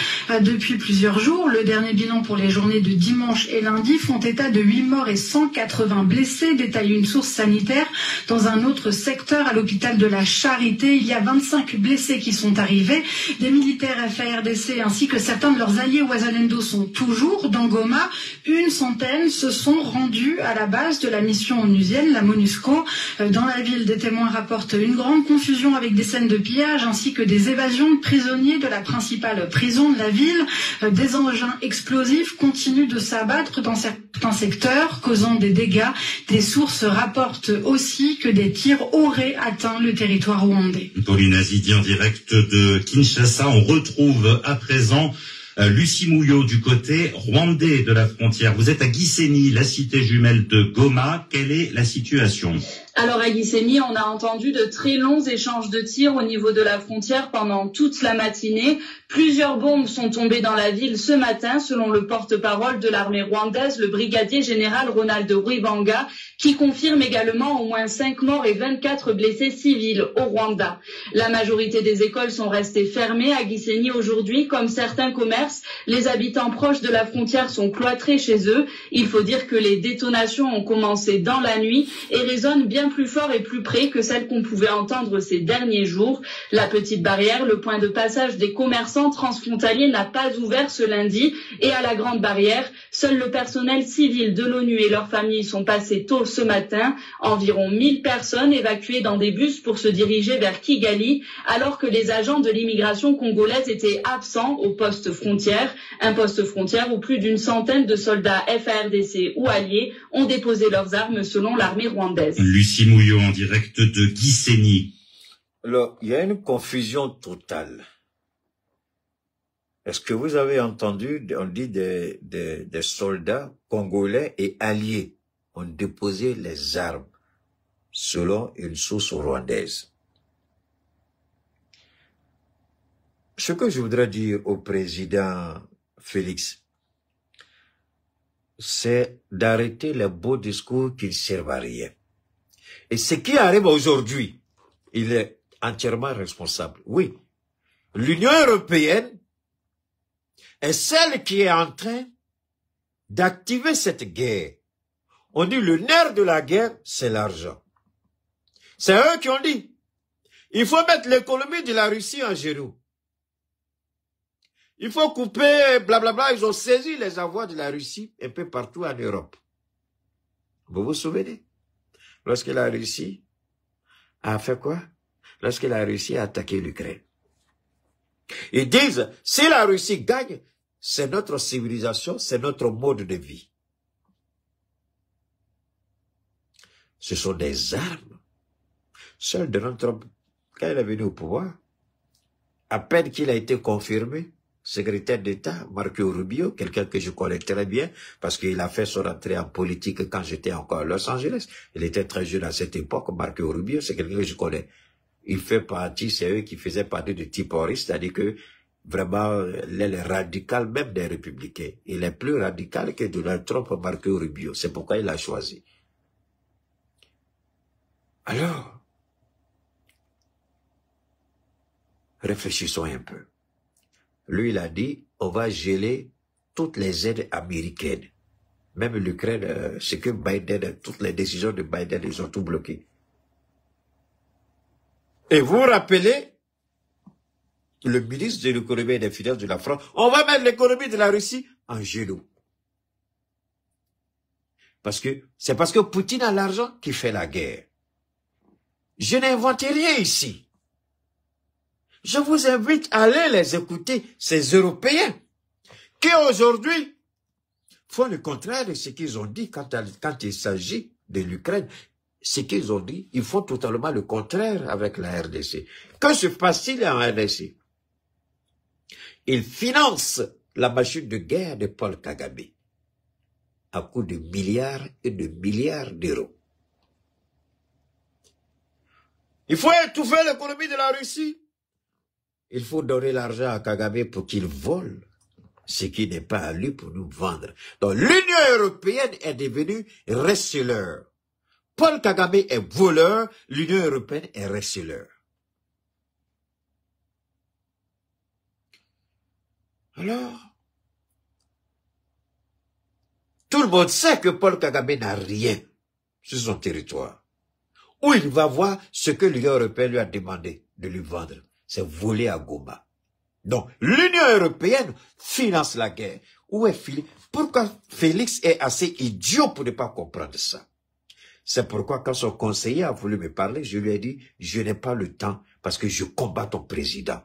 depuis plusieurs jours. Le dernier bilan pour les journées de dimanche et lundi font état de 8 morts et 180 blessés, détaille une source sanitaire. Dans un autre secteur, à l'hôpital de la Charité, il y a 25 blessés qui sont arrivés. Des militaires FARDC ainsi que certains de leurs alliés Ouazalendo sont toujours dans Goma. Une centaine se sont rendus à la base de la mission onusienne, la MONUSCO. Dans la ville, des témoins rapportent une grande confusion avec des scènes de pillage ainsi que des évasions de prisonniers de la principale prison de la ville. Des engins explosifs continuent de s'abattre dans certains secteurs, causant des dégâts. Des sources rapportent aussi que des tirs auraient atteint le territoire rwandais. Pauline Azidi en direct de Kinshasa. On retrouve à présent Lucie Mouillot du côté rwandais de la frontière. Vous êtes à Gisenyi, la cité jumelle de Goma. Quelle est la situation ? Alors à Gisenyi, on a entendu de très longs échanges de tirs au niveau de la frontière pendant toute la matinée. Plusieurs bombes sont tombées dans la ville ce matin, selon le porte-parole de l'armée rwandaise, le brigadier général Ronald Rwibanga, qui confirme également au moins 5 morts et 24 blessés civils au Rwanda. La majorité des écoles sont restées fermées à Gisenyi aujourd'hui, comme certains commerces. Les habitants proches de la frontière sont cloîtrés chez eux. Il faut dire que les détonations ont commencé dans la nuit et résonnent bien plus fort et plus près que celles qu'on pouvait entendre ces derniers jours. La petite barrière, le point de passage des commerçants transfrontaliers, n'a pas ouvert ce lundi. Et à la grande barrière, seul le personnel civil de l'ONU et leurs familles sont passés tôt ce matin. Environ 1000 personnes évacuées dans des bus pour se diriger vers Kigali, alors que les agents de l'immigration congolaise étaient absents au poste frontière. Un poste frontière où plus d'une centaine de soldats FARDC ou alliés ont déposé leurs armes selon l'armée rwandaise. Lucie Mouillot en direct de Gisenyi. Alors, il y a une confusion totale. Est-ce que vous avez entendu, on dit des soldats congolais et alliés ont déposé les armes, selon une source rwandaise. Ce que je voudrais dire au président Félix, c'est d'arrêter les beaux discours qui ne servent à rien. Et ce qui arrive aujourd'hui, il est entièrement responsable. Oui, l'Union européenne est celle qui est en train d'activer cette guerre. On dit le nerf de la guerre, c'est l'argent. C'est eux qui ont dit. Il faut mettre l'économie de la Russie en genoux. Il faut couper, blablabla. Ils ont saisi les avoirs de la Russie un peu partout en Europe. Vous vous souvenez? Lorsque la Russie a fait quoi? Lorsque la Russie a attaqué l'Ukraine. Ils disent, si la Russie gagne, c'est notre civilisation, c'est notre mode de vie. Ce sont des armes. Seul Donald Trump, quand il est venu au pouvoir, à peine qu'il a été confirmé, secrétaire d'État, Marco Rubio, quelqu'un que je connais très bien, parce qu'il a fait son entrée en politique quand j'étais encore à Los Angeles. Il était très jeune à cette époque, Marco Rubio, c'est quelqu'un que je connais. Il fait partie, c'est eux qui faisaient partie du Tiporis, c'est-à-dire que vraiment, il est radical même des républicains. Il est plus radical que Donald Trump, Marco Rubio. C'est pourquoi il a choisi. Alors, réfléchissons un peu. Lui, il a dit, on va geler toutes les aides américaines. Même l'Ukraine, c'est que Biden, toutes les décisions de Biden, ils ont tout bloqué. Et vous vous rappelez, le ministre de l'économie et des finances de la France, on va mettre l'économie de la Russie en genoux. C'est parce que Poutine a l'argent qui fait la guerre. Je n'invente rien ici. Je vous invite à aller les écouter, ces Européens, qui aujourd'hui font le contraire de ce qu'ils ont dit quand il s'agit de l'Ukraine. Ce qu'ils ont dit, ils font totalement le contraire avec la RDC. Que se passe-t-il en RDC? Ils financent la machine de guerre de Paul Kagame à coût de milliards et de milliards d'euros. Il faut étouffer l'économie de la Russie. Il faut donner l'argent à Kagame pour qu'il vole ce qui n'est pas à lui pour nous vendre. Donc l'Union européenne est devenue receleur. Paul Kagame est voleur, l'Union européenne est receleur. Alors, tout le monde sait que Paul Kagame n'a rien sur son territoire. Où il va voir ce que l'Union européenne lui a demandé de lui vendre. C'est voler à Goma. Donc, l'Union européenne finance la guerre. Où est Félix? Pourquoi Félix est assez idiot pour ne pas comprendre ça? C'est pourquoi quand son conseiller a voulu me parler, je lui ai dit, je n'ai pas le temps parce que je combats ton président.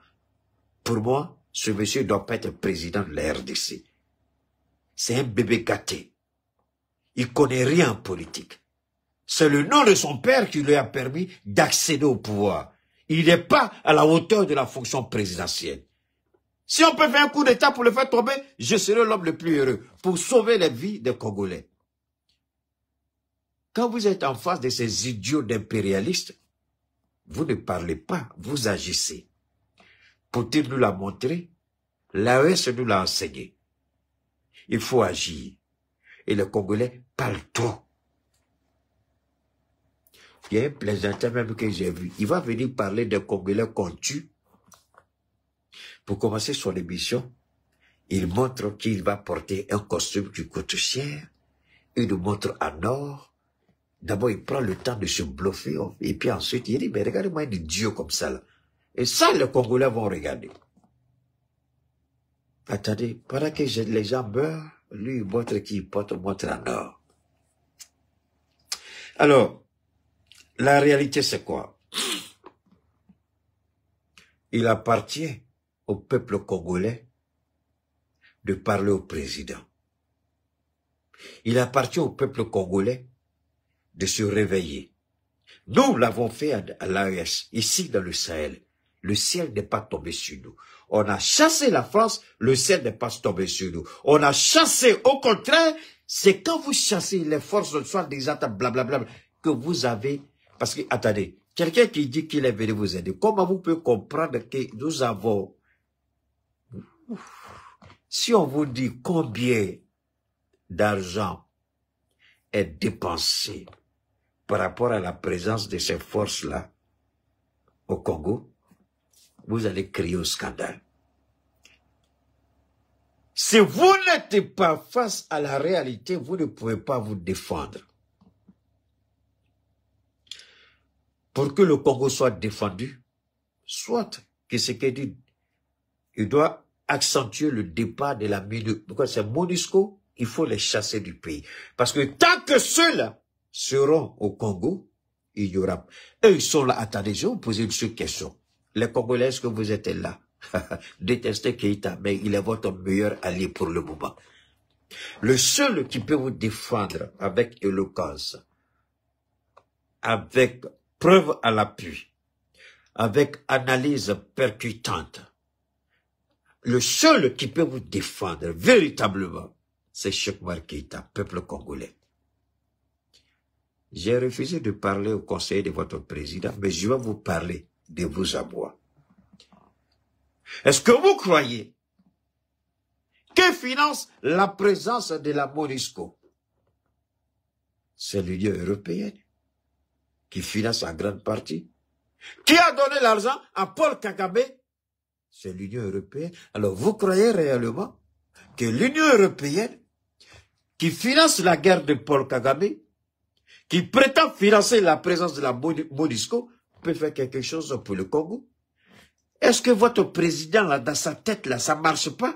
Pour moi, ce monsieur ne doit pas être président de la RDC. C'est un bébé gâté. Il connaît rien en politique. C'est le nom de son père qui lui a permis d'accéder au pouvoir. Il n'est pas à la hauteur de la fonction présidentielle. Si on peut faire un coup d'État pour le faire tomber, je serai l'homme le plus heureux pour sauver les vies des Congolais. Quand vous êtes en face de ces idiots d'impérialistes, vous ne parlez pas, vous agissez. Poutine nous l'a montré, l'AES nous l'a enseigné. Il faut agir. Et les Congolais parlent trop. Il y a un plaisantin même que j'ai vu. Il va venir parler des Congolais qu'on tue. Pour commencer son émission, il montre qu'il va porter un costume qui coûte cher, une montre en or. D'abord, il prend le temps de se bluffer, et puis ensuite, il dit, mais regardez-moi un idiot comme ça, là. Et ça, les Congolais vont regarder. Attendez, pendant que les gens meurent, lui, il montre qu'il porte une montre en or. Alors, la réalité, c'est quoi? Il appartient au peuple congolais de parler au président. Il appartient au peuple congolais de se réveiller. Nous l'avons fait à l'AES, ici dans le Sahel. Le ciel n'est pas tombé sur nous. On a chassé la France, le ciel n'est pas tombé sur nous. On a chassé, au contraire, c'est quand vous chassez les forces de soi, des attaques, blablabla, que vous avez... Parce que, attendez, quelqu'un qui dit qu'il est venu vous aider, comment vous pouvez comprendre que nous avons... Si on vous dit combien d'argent est dépensé par rapport à la présence de ces forces-là au Congo, vous allez crier au scandale. Si vous n'êtes pas face à la réalité, vous ne pouvez pas vous défendre. Pour que le Congo soit défendu, soit que ce qu'il dit, il doit accentuer le départ de la MINUSCO. Pourquoi c'est MONUSCO? Il faut les chasser du pays. Parce que tant que ceux-là seront au Congo, il y aura... Eux, ils sont là. Attendez, je vais vous poser une seule question. Les Congolais, est-ce que vous êtes là? Détestez Keïta, mais il est votre meilleur allié pour le moment. Le seul qui peut vous défendre avec éloquence, avec preuve à l'appui, avec analyse percutante, le seul qui peut vous défendre véritablement, c'est Cheikh Oumar Keïta, peuple congolais. J'ai refusé de parler au conseiller de votre président, mais je vais vous parler de vous à moi. Est-ce que vous croyez que finance la présence de la MONUSCO? C'est l'Union européenne qui finance en grande partie. Qui a donné l'argent à Paul Kagame c'est l'Union européenne. Alors, vous croyez réellement que l'Union européenne, qui finance la guerre de Paul Kagame, qui prétend financer la présence de la MONUSCO, peut faire quelque chose pour le Congo? Est-ce que votre président, là, dans sa tête, là, ça marche pas?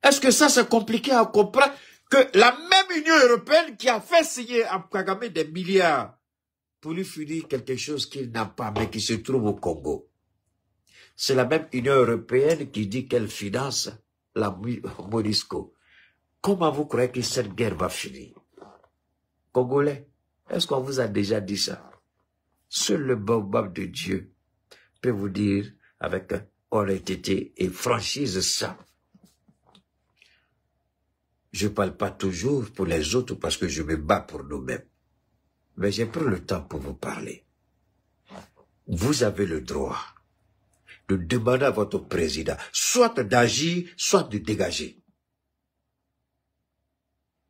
Est-ce que ça, c'est compliqué à comprendre que la même Union européenne qui a fait signer à Kagame des milliards pour lui finir quelque chose qu'il n'a pas, mais qui se trouve au Congo. C'est la même Union européenne qui dit qu'elle finance la MONUSCO. Comment vous croyez que cette guerre va finir? Congolais, est-ce qu'on vous a déjà dit ça? Seul le baobab de Dieu peut vous dire avec honnêteté et franchise ça. Je ne parle pas toujours pour les autres parce que je me bats pour nous-mêmes. Mais j'ai pris le temps pour vous parler. Vous avez le droit de demander à votre président soit d'agir, soit de dégager.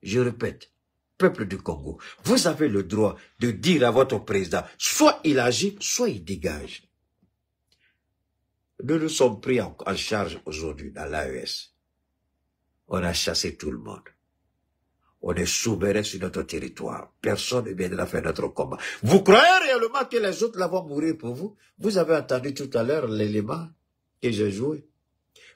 Je répète, peuple du Congo, vous avez le droit de dire à votre président, soit il agit, soit il dégage. Nous nous sommes pris en charge aujourd'hui dans l'AES. On a chassé tout le monde. On est souverain sur notre territoire. Personne ne viendra faire notre combat. Vous croyez réellement que les autres là vont mourir pour vous? Vous avez entendu tout à l'heure l'élément que j'ai joué.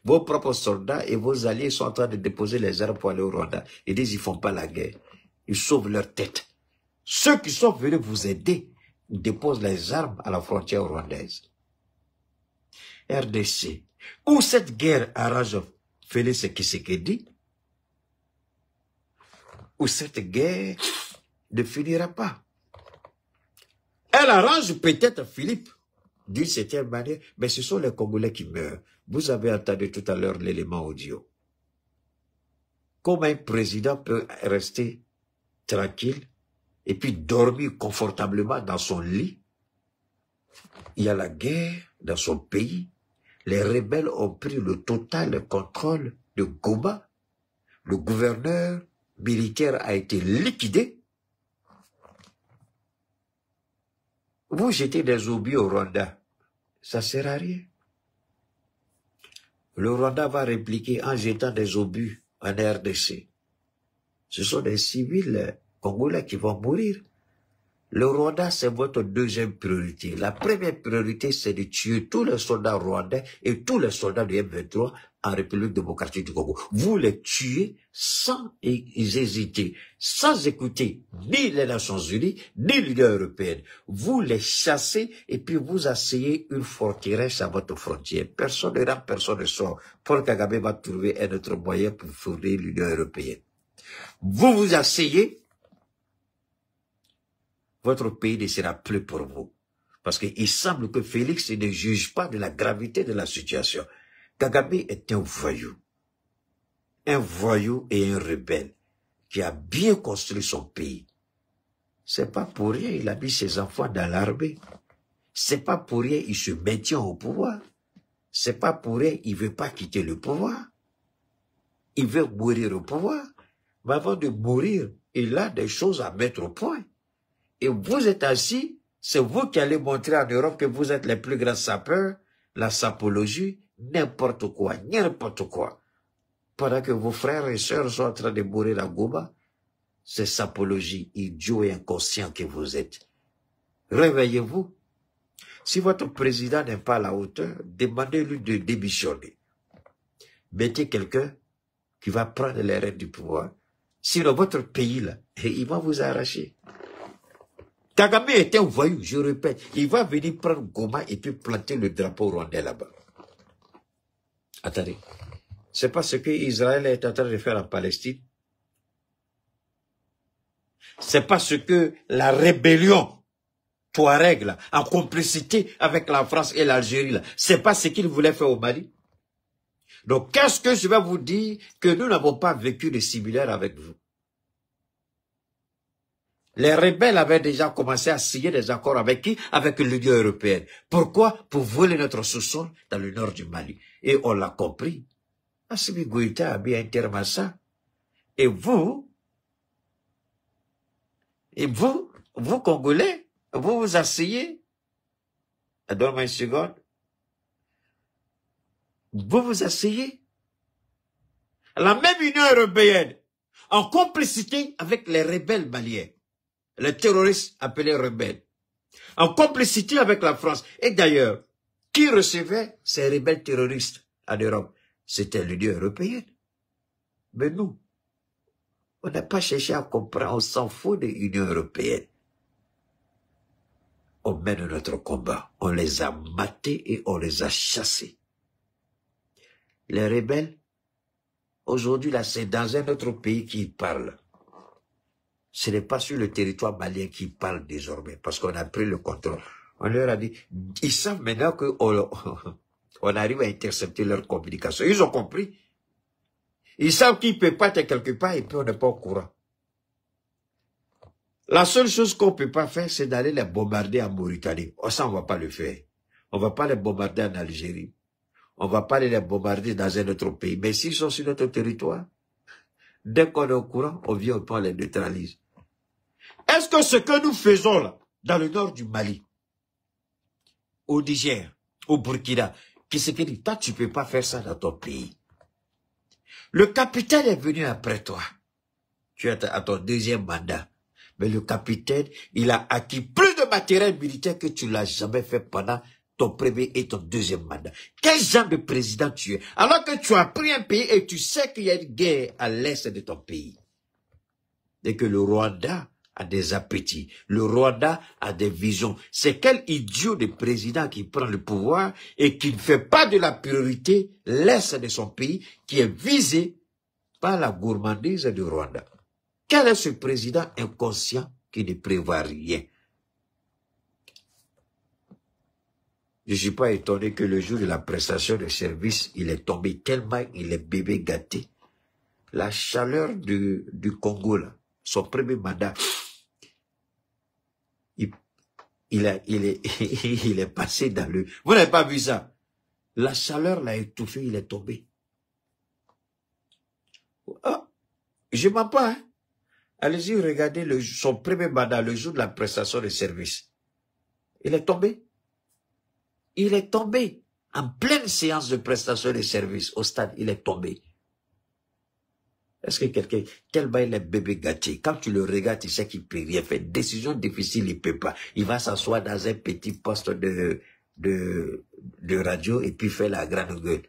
Vos propres soldats et vos alliés sont en train de déposer les armes pour aller au Rwanda. Ils disent qu'ils ne font pas la guerre. Ils sauvent leur tête. Ceux qui sont venus vous aider, ils déposent les armes à la frontière rwandaise. RDC, où cette guerre arrange Félix Tshisekedi, où cette guerre ne finira pas. Elle arrange peut-être Philippe d'une certaine manière, mais ce sont les Congolais qui meurent. Vous avez entendu tout à l'heure l'élément audio. Comment un président peut rester tranquille et puis dormir confortablement dans son lit? Il y a la guerre dans son pays. Les rebelles ont pris le total contrôle de Goma. Le gouverneur militaire a été liquidé. Vous jetez des obus au Rwanda, ça ne sert à rien. Le Rwanda va répliquer en jetant des obus en RDC. Ce sont des civils congolais qui vont mourir. Le Rwanda, c'est votre deuxième priorité. La première priorité, c'est de tuer tous les soldats rwandais et tous les soldats du M23 en République démocratique du Congo. Vous les tuez sans hésiter, sans écouter ni les Nations Unies, ni l'Union européenne. Vous les chassez et puis vous asseyez une forteresse à votre frontière. Personne ne rentre, personne ne sort. Paul Kagame va trouver un autre moyen pour fournir l'Union européenne. Vous vous asseyez, votre pays ne sera plus pour vous. Parce qu'il semble que Félix ne juge pas de la gravité de la situation. Kagame est un voyou et un rebelle qui a bien construit son pays. C'est pas pour rien il a mis ses enfants dans l'armée. C'est pas pour rien il se maintient au pouvoir. C'est pas pour rien il veut pas quitter le pouvoir. Il veut mourir au pouvoir. Mais avant de mourir, il a des choses à mettre au point. Et vous êtes assis, c'est vous qui allez montrer en Europe que vous êtes les plus grands sapeurs, la sapologie, n'importe quoi. Pendant que vos frères et sœurs sont en train de mourir à Goma, c'est sapologie, idiot et inconscient que vous êtes. Réveillez-vous. Si votre président n'est pas à la hauteur, demandez-lui de démissionner. Mettez quelqu'un qui va prendre les rênes du pouvoir. Sinon, votre pays, là, il va vous arracher. Kagame était un voyou, je répète. Il va venir prendre Goma et puis planter le drapeau rwandais là-bas. Attendez. C'est pas ce que Israël est en train de faire en Palestine. C'est pas ce que la rébellion Touareg, là, en complicité avec la France et l'Algérie, là, c'est pas ce qu'ils voulaient faire au Mali. Donc, qu'est-ce que je vais vous dire que nous n'avons pas vécu de similaire avec vous? Les rebelles avaient déjà commencé à signer des accords avec qui? Avec l'Union européenne. Pourquoi? Pour voler notre sous-sol dans le nord du Mali. Et on l'a compris. Assimi Goïta a mis un terme à ça. Et vous, Congolais, vous vous asseyez Donne-moi une seconde. Vous vous asseyez. La même Union européenne, en complicité avec les rebelles maliens, les terroristes appelés rebelles, en complicité avec la France. Et d'ailleurs, qui recevait ces rebelles terroristes en Europe? C'était l'Union européenne. Mais nous, on n'a pas cherché à comprendre, on s'en fout de l'Union européenne. On mène notre combat, on les a matés et on les a chassés. Les rebelles, aujourd'hui là, c'est dans un autre pays qu'ils parlent. Ce n'est pas sur le territoire malien qu'ils parlent désormais, parce qu'on a pris le contrôle. On leur a dit, ils savent maintenant qu'on arrive à intercepter leur communication. Ils ont compris. Ils savent qu'ils ne peuvent pas être quelque part et puis on n'est pas au courant. La seule chose qu'on ne peut pas faire, c'est d'aller les bombarder en Mauritanie. Oh, ça, on ne va pas le faire. On ne va pas les bombarder en Algérie. On ne va pas les bombarder dans un autre pays. Mais s'ils sont sur notre territoire, dès qu'on est au courant, on vient, on les neutralise. Est-ce que ce que nous faisons là, dans le nord du Mali, au Niger, au Burkina, qu'est-ce qu'il dit? Toi, tu ne peux pas faire ça dans ton pays. Le capitaine est venu après toi. Tu es à ton deuxième mandat. Mais le capitaine, il a acquis plus de matériel militaire que tu l'as jamais fait pendant ton premier et ton deuxième mandat. Quel genre de président tu es? Alors que tu as pris un pays et tu sais qu'il y a une guerre à l'est de ton pays. Et que le Rwanda a des appétits. Le Rwanda a des visions. C'est quel idiot de président qui prend le pouvoir et qui ne fait pas de la priorité l'est de son pays qui est visé par la gourmandise du Rwanda. Quel est ce président inconscient qui ne prévoit rien? Je ne suis pas étonné que le jour de la prestation de service, il est tombé tellement il est bébé gâté. La chaleur du Congo, là, son premier mandat, il est passé dans le... Vous n'avez pas vu ça? La chaleur l'a étouffé, il est tombé. Ah, je ne mens pas, hein? Allez-y, regardez son premier mandat, le jour de la prestation de service. Il est tombé. Il est tombé. En pleine séance de prestation de service au stade, il est tombé. Est-ce que quelqu'un, tellement il est bébé gâté, quand tu le regardes, tu sais qu'il ne peut rien faire. Décision difficile, il ne peut pas. Il va s'asseoir dans un petit poste de radio et puis faire la grande gueule.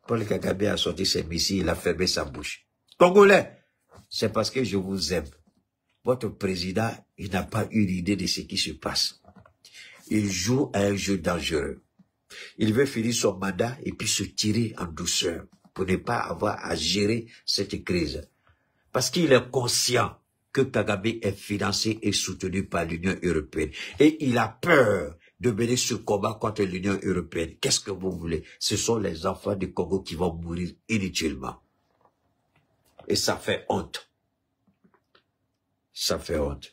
Paul Kagame a sorti ses missiles, il a fermé sa bouche. Congolais, c'est parce que je vous aime. Votre président, il n'a pas eu l'idée de ce qui se passe. Il joue à un jeu dangereux. Il veut finir son mandat et puis se tirer en douceur pour ne pas avoir à gérer cette crise. Parce qu'il est conscient que Kagame est financé et soutenu par l'Union européenne. Et il a peur de mener ce combat contre l'Union européenne. Qu'est-ce que vous voulez? Ce sont les enfants du Congo qui vont mourir inutilement. Et ça fait honte. Ça fait honte.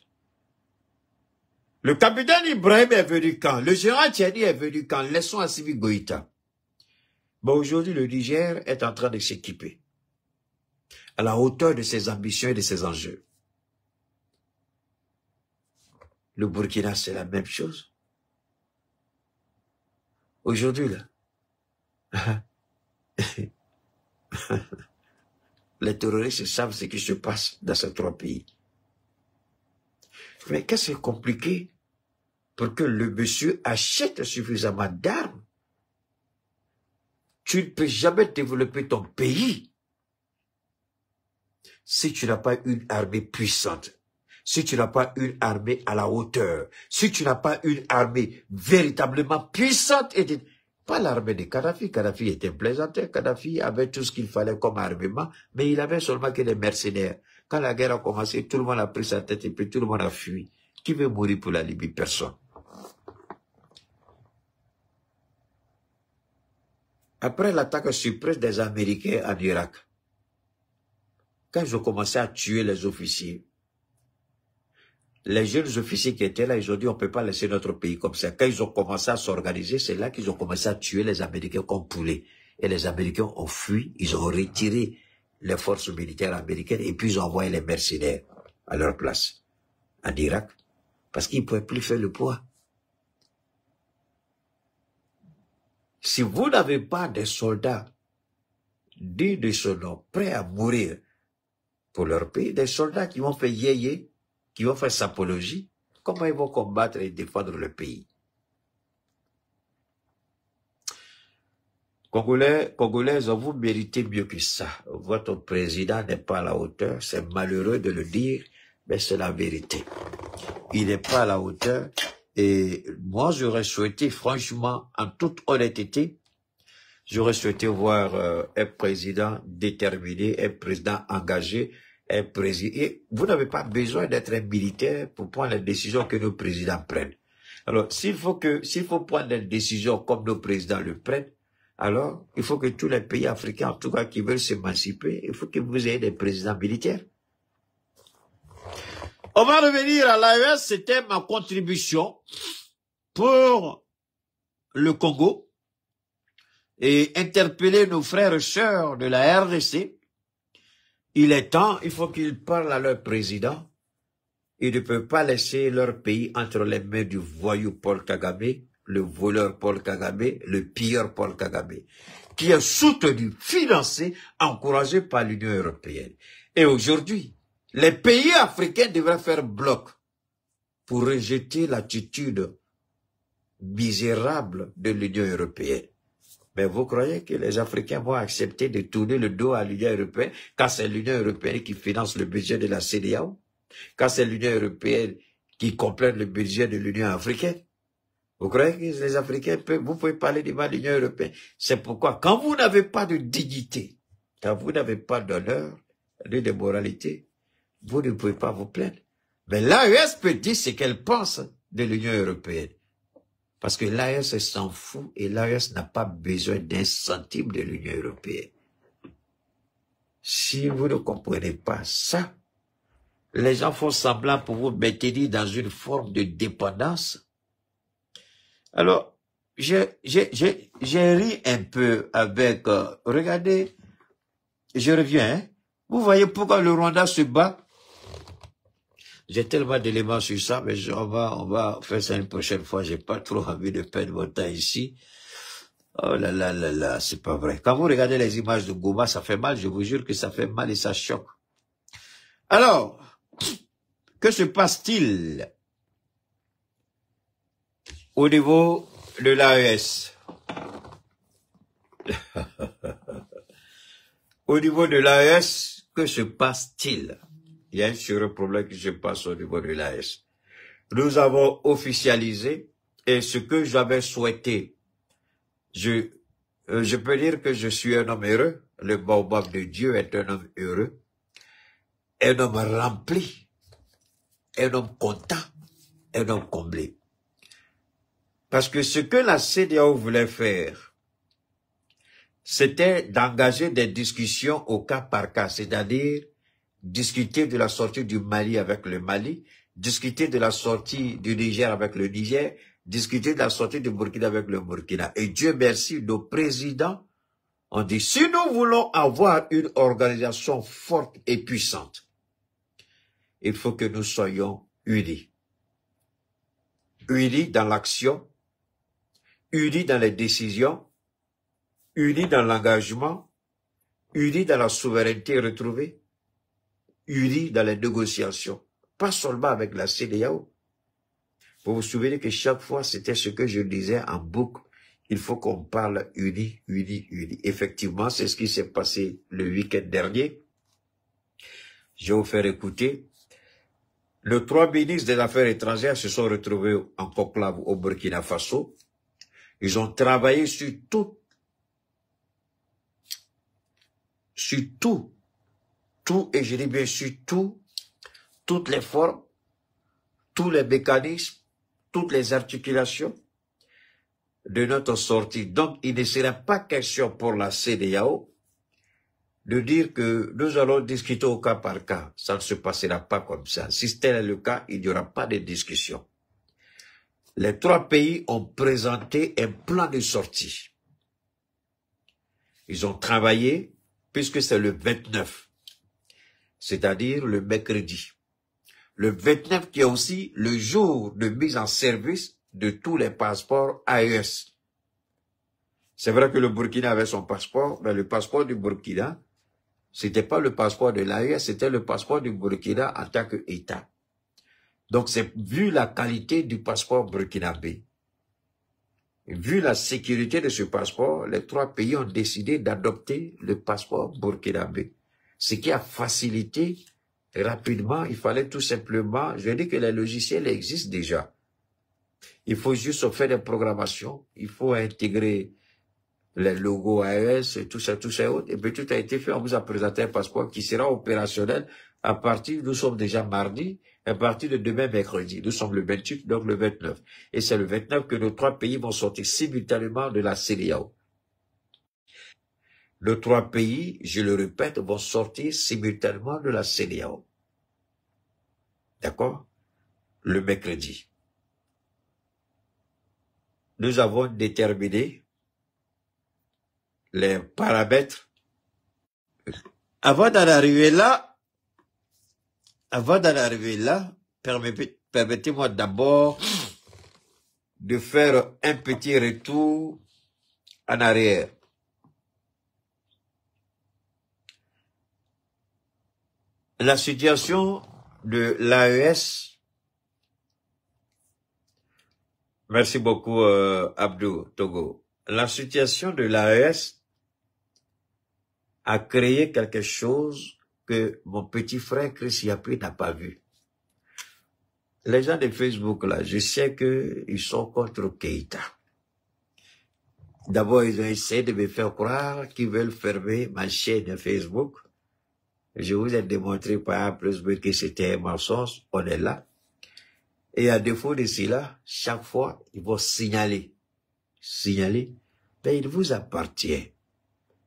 Le capitaine Ibrahim est venu quand? Le général Tchani est venu quand? Laissons Assimi Goïta. Bon, aujourd'hui, le Niger est en train de s'équiper à la hauteur de ses ambitions et de ses enjeux. Le Burkina, c'est la même chose. Aujourd'hui, là, les terroristes savent ce qui se passe dans ces trois pays. Mais qu'est-ce qui est compliqué pour que le monsieur achète suffisamment d'armes? Tu ne peux jamais développer ton pays si tu n'as pas une armée puissante, si tu n'as pas une armée à la hauteur, si tu n'as pas une armée véritablement puissante. Et pas l'armée de Kadhafi. Kadhafi était plaisantin. Kadhafi avait tout ce qu'il fallait comme armement, mais il avait seulement que des mercenaires. Quand la guerre a commencé, tout le monde a pris sa tête et puis tout le monde a fui. Qui veut mourir pour la Libye? Personne. Après l'attaque surprise des Américains en Irak, quand ils ont commencé à tuer les officiers, les jeunes officiers qui étaient là, ils ont dit on ne peut pas laisser notre pays comme ça. Quand ils ont commencé à s'organiser, c'est là qu'ils ont commencé à tuer les Américains comme poulets. Et les Américains ont fui, ils ont retiré les forces militaires américaines et puis ils ont envoyé les mercenaires à leur place en Irak parce qu'ils ne pouvaient plus faire le poids. Si vous n'avez pas des soldats dignes de ce nom, prêts à mourir pour leur pays, des soldats qui vont faire yéyé, qui vont faire sapologie, comment ils vont combattre et défendre le pays? Congolais, Congolaises, vous méritez mieux que ça. Votre président n'est pas à la hauteur, c'est malheureux de le dire, mais c'est la vérité. Il n'est pas à la hauteur, et moi j'aurais souhaité, franchement, en toute honnêteté, j'aurais souhaité voir un président déterminé, un président engagé, un président. Et vous n'avez pas besoin d'être un militaire pour prendre les décisions que nos présidents prennent. Alors, s'il faut prendre des décisions comme nos présidents le prennent, alors, il faut que tous les pays africains, en tout cas, qui veulent s'émanciper, il faut que vous ayez des présidents militaires. On va revenir à l'AES, c'était ma contribution pour le Congo et interpeller nos frères et sœurs de la RDC. Il est temps, il faut qu'ils parlent à leur président. Ils ne peuvent pas laisser leur pays entre les mains du voyou Paul Kagame, le voleur Paul Kagame, le pilleur Paul Kagame, qui est soutenu, financé, encouragé par l'Union européenne. Et aujourd'hui, les pays africains devraient faire bloc pour rejeter l'attitude misérable de l'Union européenne. Mais vous croyez que les Africains vont accepter de tourner le dos à l'Union européenne quand c'est l'Union européenne qui finance le budget de la CEDEAO, quand c'est l'Union européenne qui complète le budget de l'Union africaine? Vous croyez que les Africains peuvent, vous pouvez parler du mal de l'Union européenne? C'est pourquoi, quand vous n'avez pas de dignité, quand vous n'avez pas d'honneur, ni de moralité, vous ne pouvez pas vous plaindre. Mais l'AES peut dire ce qu'elle pense de l'Union européenne. Parce que l'AES s'en fout et l'AES n'a pas besoin d'un centime de l'Union européenne. Si vous ne comprenez pas ça, les gens font semblant pour vous maintenir dans une forme de dépendance. Alors, j'ai ri un peu avec, regardez, je reviens, hein. Vous voyez pourquoi le Rwanda se bat? J'ai tellement d'éléments sur ça, mais on va faire ça une prochaine fois. J'ai pas trop envie de perdre mon temps ici. Oh là là là là, c'est pas vrai. Quand vous regardez les images de Goma, ça fait mal. Je vous jure que ça fait mal et ça choque. Alors, que se passe-t-il au niveau de l'AES? Au niveau de l'AES, que se passe-t-il? Il y a un sérieux problème qui se passe au niveau de l'AES. Nous avons officialisé, et ce que j'avais souhaité, je peux dire que je suis un homme heureux. Le baobab de Dieu est un homme heureux, un homme rempli, un homme content, un homme comblé. Parce que ce que la CEDEAO voulait faire, c'était d'engager des discussions au cas par cas, c'est-à-dire discuter de la sortie du Mali avec le Mali, discuter de la sortie du Niger avec le Niger, discuter de la sortie du Burkina avec le Burkina. Et Dieu merci, nos présidents ont dit, si nous voulons avoir une organisation forte et puissante, il faut que nous soyons unis. Unis dans l'action, unis dans les décisions, unis dans l'engagement, unis dans la souveraineté retrouvée, unis dans les négociations, pas seulement avec la CEDEAO. Vous vous souvenez que chaque fois, c'était ce que je disais en boucle, il faut qu'on parle unis, unis, unis. Effectivement, c'est ce qui s'est passé le week-end dernier. Je vais vous faire écouter. Les 3 ministres des Affaires étrangères se sont retrouvés en conclave au Burkina Faso. Ils ont travaillé sur tout, et je dis bien sur tout, toutes les formes, tous les mécanismes, toutes les articulations de notre sortie. Donc, il ne serait pas question pour la CEDEAO de dire que nous allons discuter au cas par cas. Ça ne se passera pas comme ça. Si tel est le cas, il n'y aura pas de discussion. Les 3 pays ont présenté un plan de sortie. Ils ont travaillé, puisque c'est le 29, c'est-à-dire le mercredi. Le 29 qui est aussi le jour de mise en service de tous les passeports AES. C'est vrai que le Burkina avait son passeport, mais le passeport du Burkina, c'était pas le passeport de l'AES, c'était le passeport du Burkina en tant qu'État. Donc c'est vu la qualité du passeport burkinabé, vu la sécurité de ce passeport, les trois pays ont décidé d'adopter le passeport burkinabé. Ce qui a facilité rapidement, il fallait tout simplement, je dis que les logiciels existent déjà. Il faut juste faire des programmations, il faut intégrer les logos AES, tout ça, et puis tout a été fait, on vous a présenté un passeport qui sera opérationnel à partir, nous sommes déjà mardi, à partir de demain mercredi, nous sommes le 28, donc le 29. Et c'est le 29 que nos trois pays vont sortir simultanément de la CEDEAO. Nos trois pays, je le répète, vont sortir simultanément de la CEDEAO. D'accord? Le mercredi. Nous avons déterminé les paramètres. Avant d'en arriver là, permettez-moi d'abord de faire un petit retour en arrière. La situation de l'AES, merci beaucoup Abdou Togo, la situation de l'AES a créé quelque chose que mon petit frère Chris Yapi n'a pas vu. Les gens de Facebook, là, je sais qu'ils sont contre Keïta. D'abord, ils ont essayé de me faire croire qu'ils veulent fermer ma chaîne Facebook. Je vous ai démontré par A plus B que c'était un mensonge, on est là. Et à défaut de cela, chaque fois, ils vont signaler. Mais il vous appartient.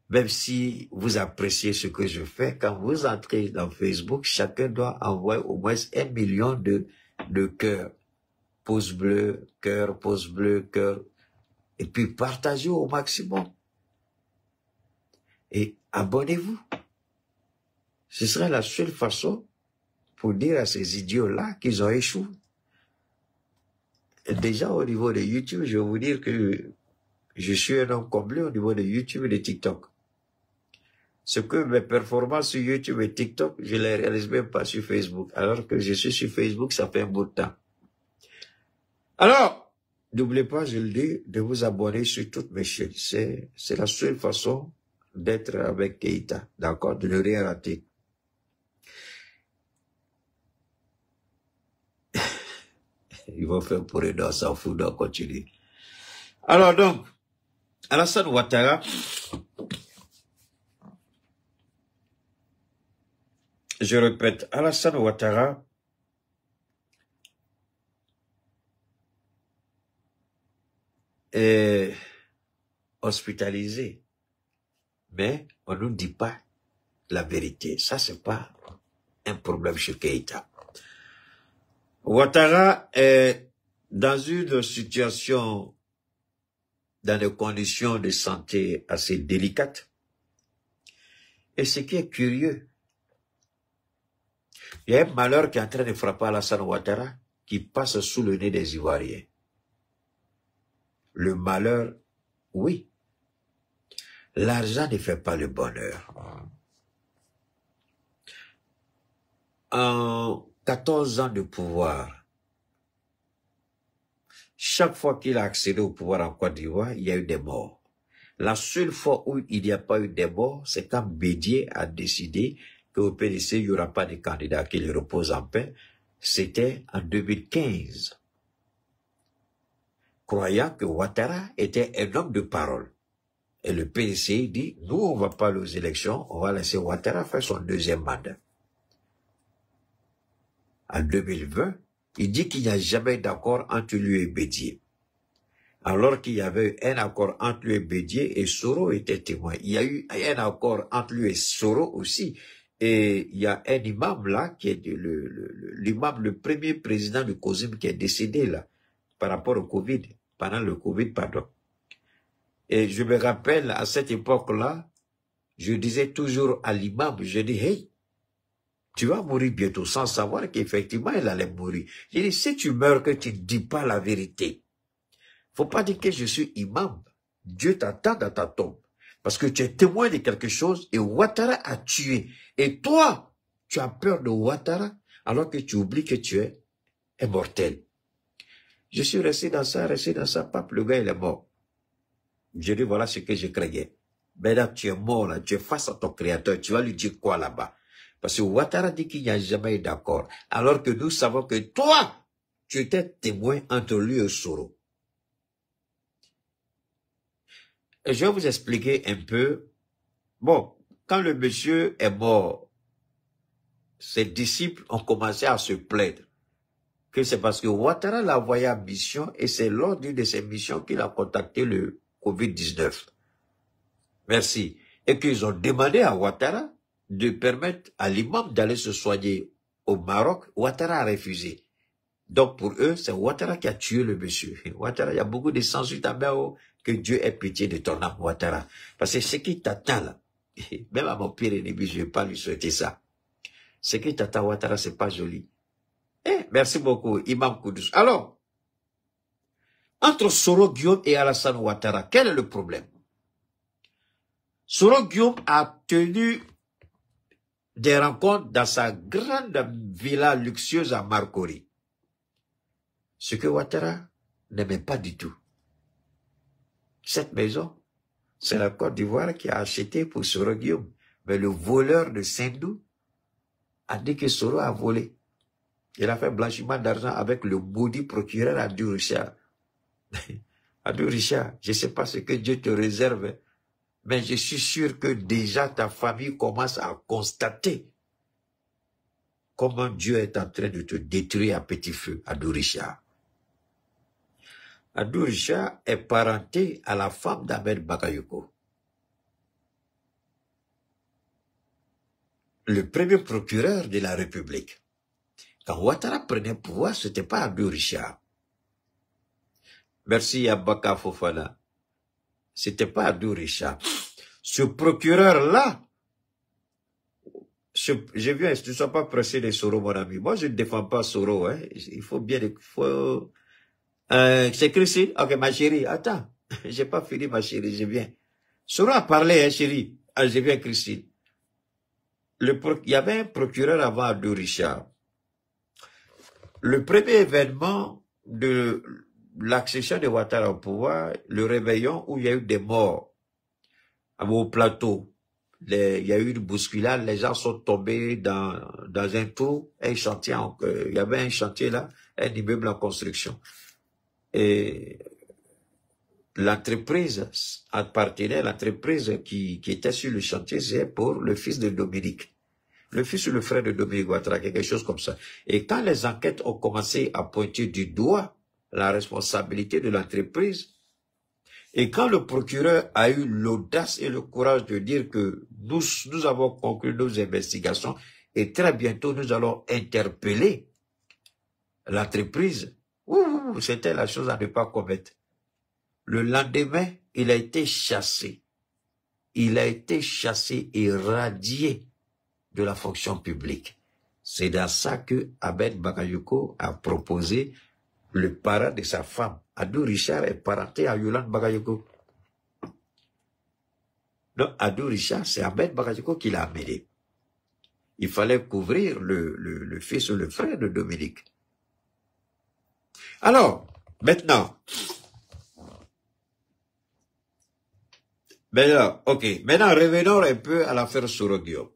Même si vous appréciez ce que je fais, quand vous entrez dans Facebook, chacun doit envoyer au moins 1 million de cœurs. Pouce bleu, cœur, pouce bleu, cœur. Et puis partagez au maximum. Et abonnez-vous. Ce serait la seule façon pour dire à ces idiots-là qu'ils ont échoué. Et déjà au niveau de YouTube, je vais vous dire que je suis un homme comblé au niveau de YouTube et de TikTok. Ce que mes performances sur YouTube et TikTok, je les réalise même pas sur Facebook. Alors que je suis sur Facebook, ça fait un bout de temps. Alors, n'oubliez pas, je le dis, de vous abonner sur toutes mes chaînes. C'est la seule façon d'être avec Keïta. D'accord? De ne rien rater. Ils vont faire pour eux, on s'en fout, on continue. Alors donc, Alassane Ouattara, je répète, Alassane Ouattara est hospitalisé, mais on ne nous dit pas la vérité. Ça, c'est pas un problème chez Keïta. Ouattara est dans une situation, dans des conditions de santé assez délicates. Et ce qui est curieux, il y a un malheur qui est en train de frapper Alassane Ouattara qui passe sous le nez des Ivoiriens. Le malheur, oui. L'argent ne fait pas le bonheur. En 14 ans de pouvoir, chaque fois qu'il a accédé au pouvoir en Côte d'Ivoire, il y a eu des morts. La seule fois où il n'y a pas eu de morts, c'est quand Bédié a décidé qu'au PDC, il n'y aura pas de candidat qui le repose en paix. C'était en 2015. Croyant que Ouattara était un homme de parole. Et le PDC dit, nous, on ne va pas aller aux élections, on va laisser Ouattara faire son deuxième mandat. En 2020, il dit qu'il n'y a jamais d'accord entre lui et Bédié. Alors qu'il y avait un accord entre lui et Bédié et Soro était témoin. Il y a eu un accord entre lui et Soro aussi. Et il y a un imam là, qui est l'imam, le premier président du COSIM qui est décédé là, par rapport au Covid, pendant le Covid, pardon. Et je me rappelle, à cette époque-là, je disais toujours à l'imam, je dis, hey, tu vas mourir bientôt sans savoir qu'effectivement il allait mourir. Je dis, si tu meurs, que tu ne dis pas la vérité. Faut pas dire que je suis imam. Dieu t'attend dans ta tombe. Parce que tu es témoin de quelque chose et Ouattara a tué. Et toi, tu as peur de Ouattara alors que tu oublies que tu es immortel. Je suis resté dans ça, pape, le gars il est mort. Je dis voilà ce que je craignais. Maintenant tu es mort là, tu es face à ton créateur, tu vas lui dire quoi là-bas? Parce que Ouattara dit qu'il n'y a jamais eu d'accord. Alors que nous savons que toi, tu étais témoin entre lui et Soro. Et je vais vous expliquer un peu. Bon, quand le monsieur est mort, ses disciples ont commencé à se plaindre que c'est parce que Ouattara l'a envoyé en mission et c'est lors d'une de ses missions qu'il a contacté le Covid-19. Merci. Et qu'ils ont demandé à Ouattara de permettre à l'imam d'aller se soigner au Maroc. Ouattara a refusé. Donc pour eux, c'est Ouattara qui a tué le monsieur. Ouattara, il y a beaucoup de censure à Béo, que Dieu ait pitié de ton âme, Ouattara. Parce que ce qui t'attend là, même à mon pire ennemi, je ne vais pas lui souhaiter ça. Ce qui t'attend, Ouattara, c'est pas joli. Merci beaucoup, Imam Koudous. Alors, entre Soro Guillaume et Alassane Ouattara, quel est le problème? Soro Guillaume a tenu des rencontres dans sa grande villa luxueuse à Marcory. Ce que Ouattara n'aimait pas du tout. Cette maison, c'est la Côte d'Ivoire qui a acheté pour Soro Guillaume. Mais le voleur de Sendou a dit que Soro a volé. Il a fait blanchiment d'argent avec le maudit procureur Abdou Richard. Abdou Richard, je ne sais pas ce que Dieu te réserve, mais je suis sûr que déjà ta famille commence à constater comment Dieu est en train de te détruire à petit feu, Abdou Richard. Abdou Richard est parenté à la femme d'Ahmed Bakayoko. Le premier procureur de la République. Quand Ouattara prenait pouvoir, ce n'était pas Abdou Richard. Merci Abaka Fofana. C'était pas Abdou Richard. Ce procureur-là, je viens, ne sois pas pressé de Soro, mon ami. Moi, je ne défends pas Soro, hein. Il faut bien, c'est Christine? Ok, ma chérie, attends. J'ai pas fini, ma chérie, je viens. Soro a parlé, hein, chérie. Ah, je viens, Christine. Il y avait un procureur avant Abdou Richard. Le premier événement de l'accession de Ouattara au pouvoir, le réveillon où il y a eu des morts au plateau. Il y a eu une bousculade, les gens sont tombés dans un trou, il y avait un chantier là, un immeuble en construction. Et l'entreprise appartenait, l'entreprise qui était sur le chantier, c'est pour le fils de Dominique. Le fils ou le frère de Dominique Ouattara, quelque chose comme ça. Et quand les enquêtes ont commencé à pointer du doigt la responsabilité de l'entreprise, et quand le procureur a eu l'audace et le courage de dire que nous avons conclu nos investigations et très bientôt nous allons interpeller l'entreprise, c'était la chose à ne pas commettre. Le lendemain, il a été chassé. Il a été chassé et radié de la fonction publique. C'est dans ça que Ahmed Bakayoko a proposé le parent de sa femme. Abdou Richard est parenté à Yolande Bakayoko. Donc, Abdou Richard, c'est Ahmed Bakayoko qui l'a amené. Il fallait couvrir le fils ou le frère de Dominique. Alors, maintenant, maintenant revenons un peu à l'affaire Soro Guillaume.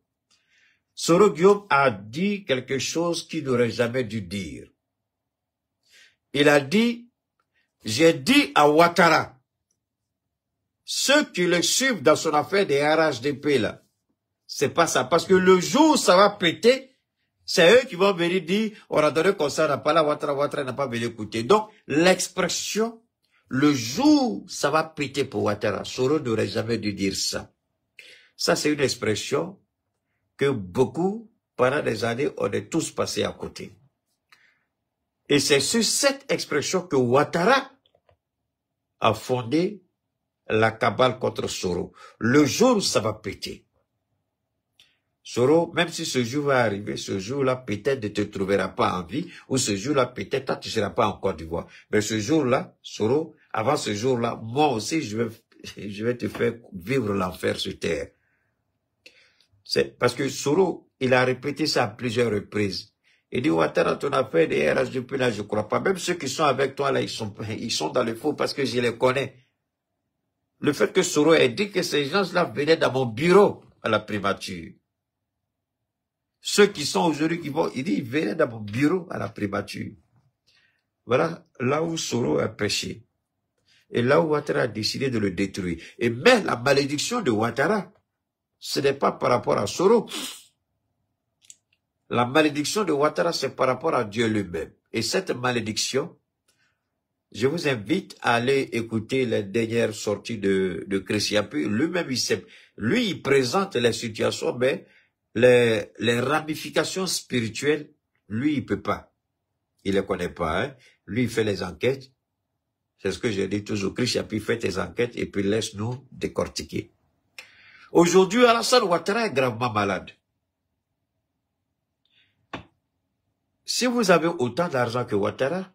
Soro Guillaume a dit quelque chose qu'il n'aurait jamais dû dire. Il a dit, j'ai dit à Ouattara, ceux qui le suivent dans son affaire des RHDP là, c'est pas ça. Parce que le jour où ça va péter, c'est eux qui vont venir dire, on a donné comme ça, on n'a pas la Ouattara n'a pas venu écouter. Donc, l'expression, le jour où ça va péter pour Ouattara, Soro n'aurait jamais dû dire ça. Ça, c'est une expression que beaucoup, pendant des années, on est tous passés à côté. Et c'est sur cette expression que Ouattara a fondé la cabale contre Soro. Le jour où ça va péter. Soro, même si ce jour va arriver, ce jour-là, peut-être ne te trouvera pas en vie, ou ce jour-là, peut-être tu ne seras pas en Côte d'Ivoire. Mais ce jour-là, Soro, avant ce jour-là, moi aussi, je je vais te faire vivre l'enfer sur terre. C'est parce que Soro, il a répété ça à plusieurs reprises. Il dit, Ouattara, ton affaire des RHDP, là, je crois pas. Même ceux qui sont avec toi, là, ils sont dans le faux parce que je les connais. Le fait que Soro ait dit que ces gens-là venaient dans mon bureau à la primature. Ceux qui sont aujourd'hui, il dit, ils venaient dans mon bureau à la primature. Voilà là où Soro a péché. Et là où Ouattara a décidé de le détruire. Et mais la malédiction de Ouattara, ce n'est pas par rapport à Soro. La malédiction de Ouattara, c'est par rapport à Dieu lui-même. Et cette malédiction, je vous invite à aller écouter les dernières sorties de Christian Puy. Lui-même, il présente les situations, mais les ramifications spirituelles, lui, il peut pas. Il les connaît pas, hein. Lui, il fait les enquêtes. C'est ce que je dis toujours. Christian Puy fait tes enquêtes et puis laisse-nous décortiquer. Aujourd'hui, Alassane Ouattara est gravement malade. Si vous avez autant d'argent que Ouattara,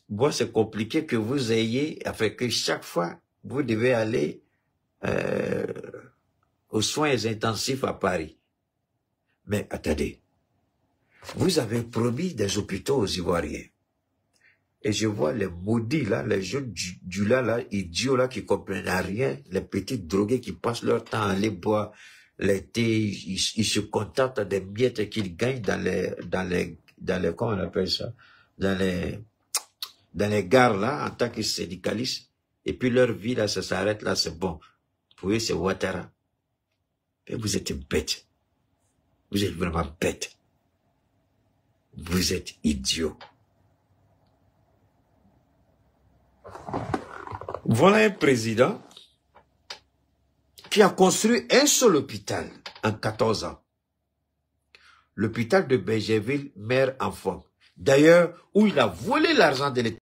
moi, c'est compliqué que vous ayez, enfin, que chaque fois, vous devez aller aux soins intensifs à Paris. Mais attendez, vous avez promis des hôpitaux aux Ivoiriens. Et je vois les maudits là, les jeunes du là, idiots là, qui comprennent rien, les petits drogués qui passent leur temps à aller boire les thés, ils se contentent des miettes qu'ils gagnent dans les, comment on appelle ça, dans les gares là, en tant que syndicalistes. Et puis leur vie là, ça s'arrête là, c'est bon. Pour eux, c'est Ouattara. Mais vous êtes bête. Vous êtes vraiment bête. Vous êtes idiot. Voilà un président qui a construit un seul hôpital en 14 ans. L'hôpital de Bégerville, mère-enfant. D'ailleurs, où il a volé l'argent de l'État.